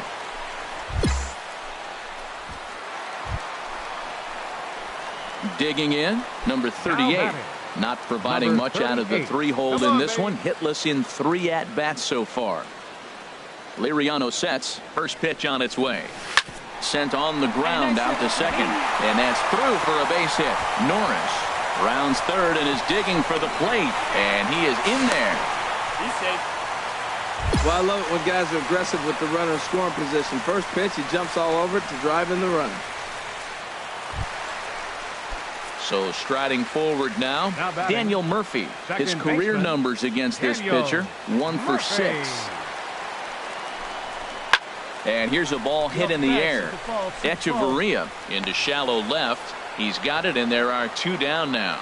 Digging in, number 38. Not providing much out of the 3-hole in this one. Hitless in 3 at-bats so far. Liriano sets. First pitch on its way. Sent on the ground out to second. And that's through for a base hit. Norris rounds third and is digging for the plate. And he is in there. He's safe. Well, I love it when guys are aggressive with the runner in scoring position. First pitch, he jumps all over it to drive in the run. So striding forward now, Daniel Murphy. His career numbers against this pitcher, 1 for 6. And here's a ball hit in the air. Hechavarria into shallow left. He's got it, and there are 2 down now.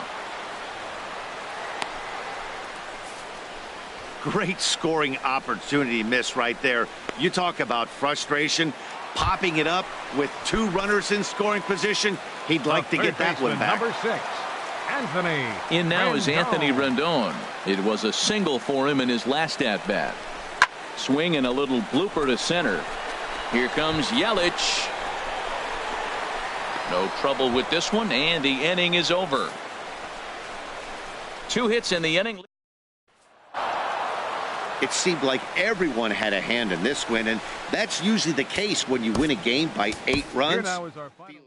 Great scoring opportunity miss right there. You talk about frustration. Popping it up with 2 runners in scoring position. He'd like to get that one back. Number 6, Anthony. In now is Anthony Rendon. It was a single for him in his last at-bat. Swing and a little blooper to center. Here comes Yelich. No trouble with this one, and the inning is over. 2 hits in the inning. It seemed like everyone had a hand in this win, and that's usually the case when you win a game by 8 runs. Here now is our final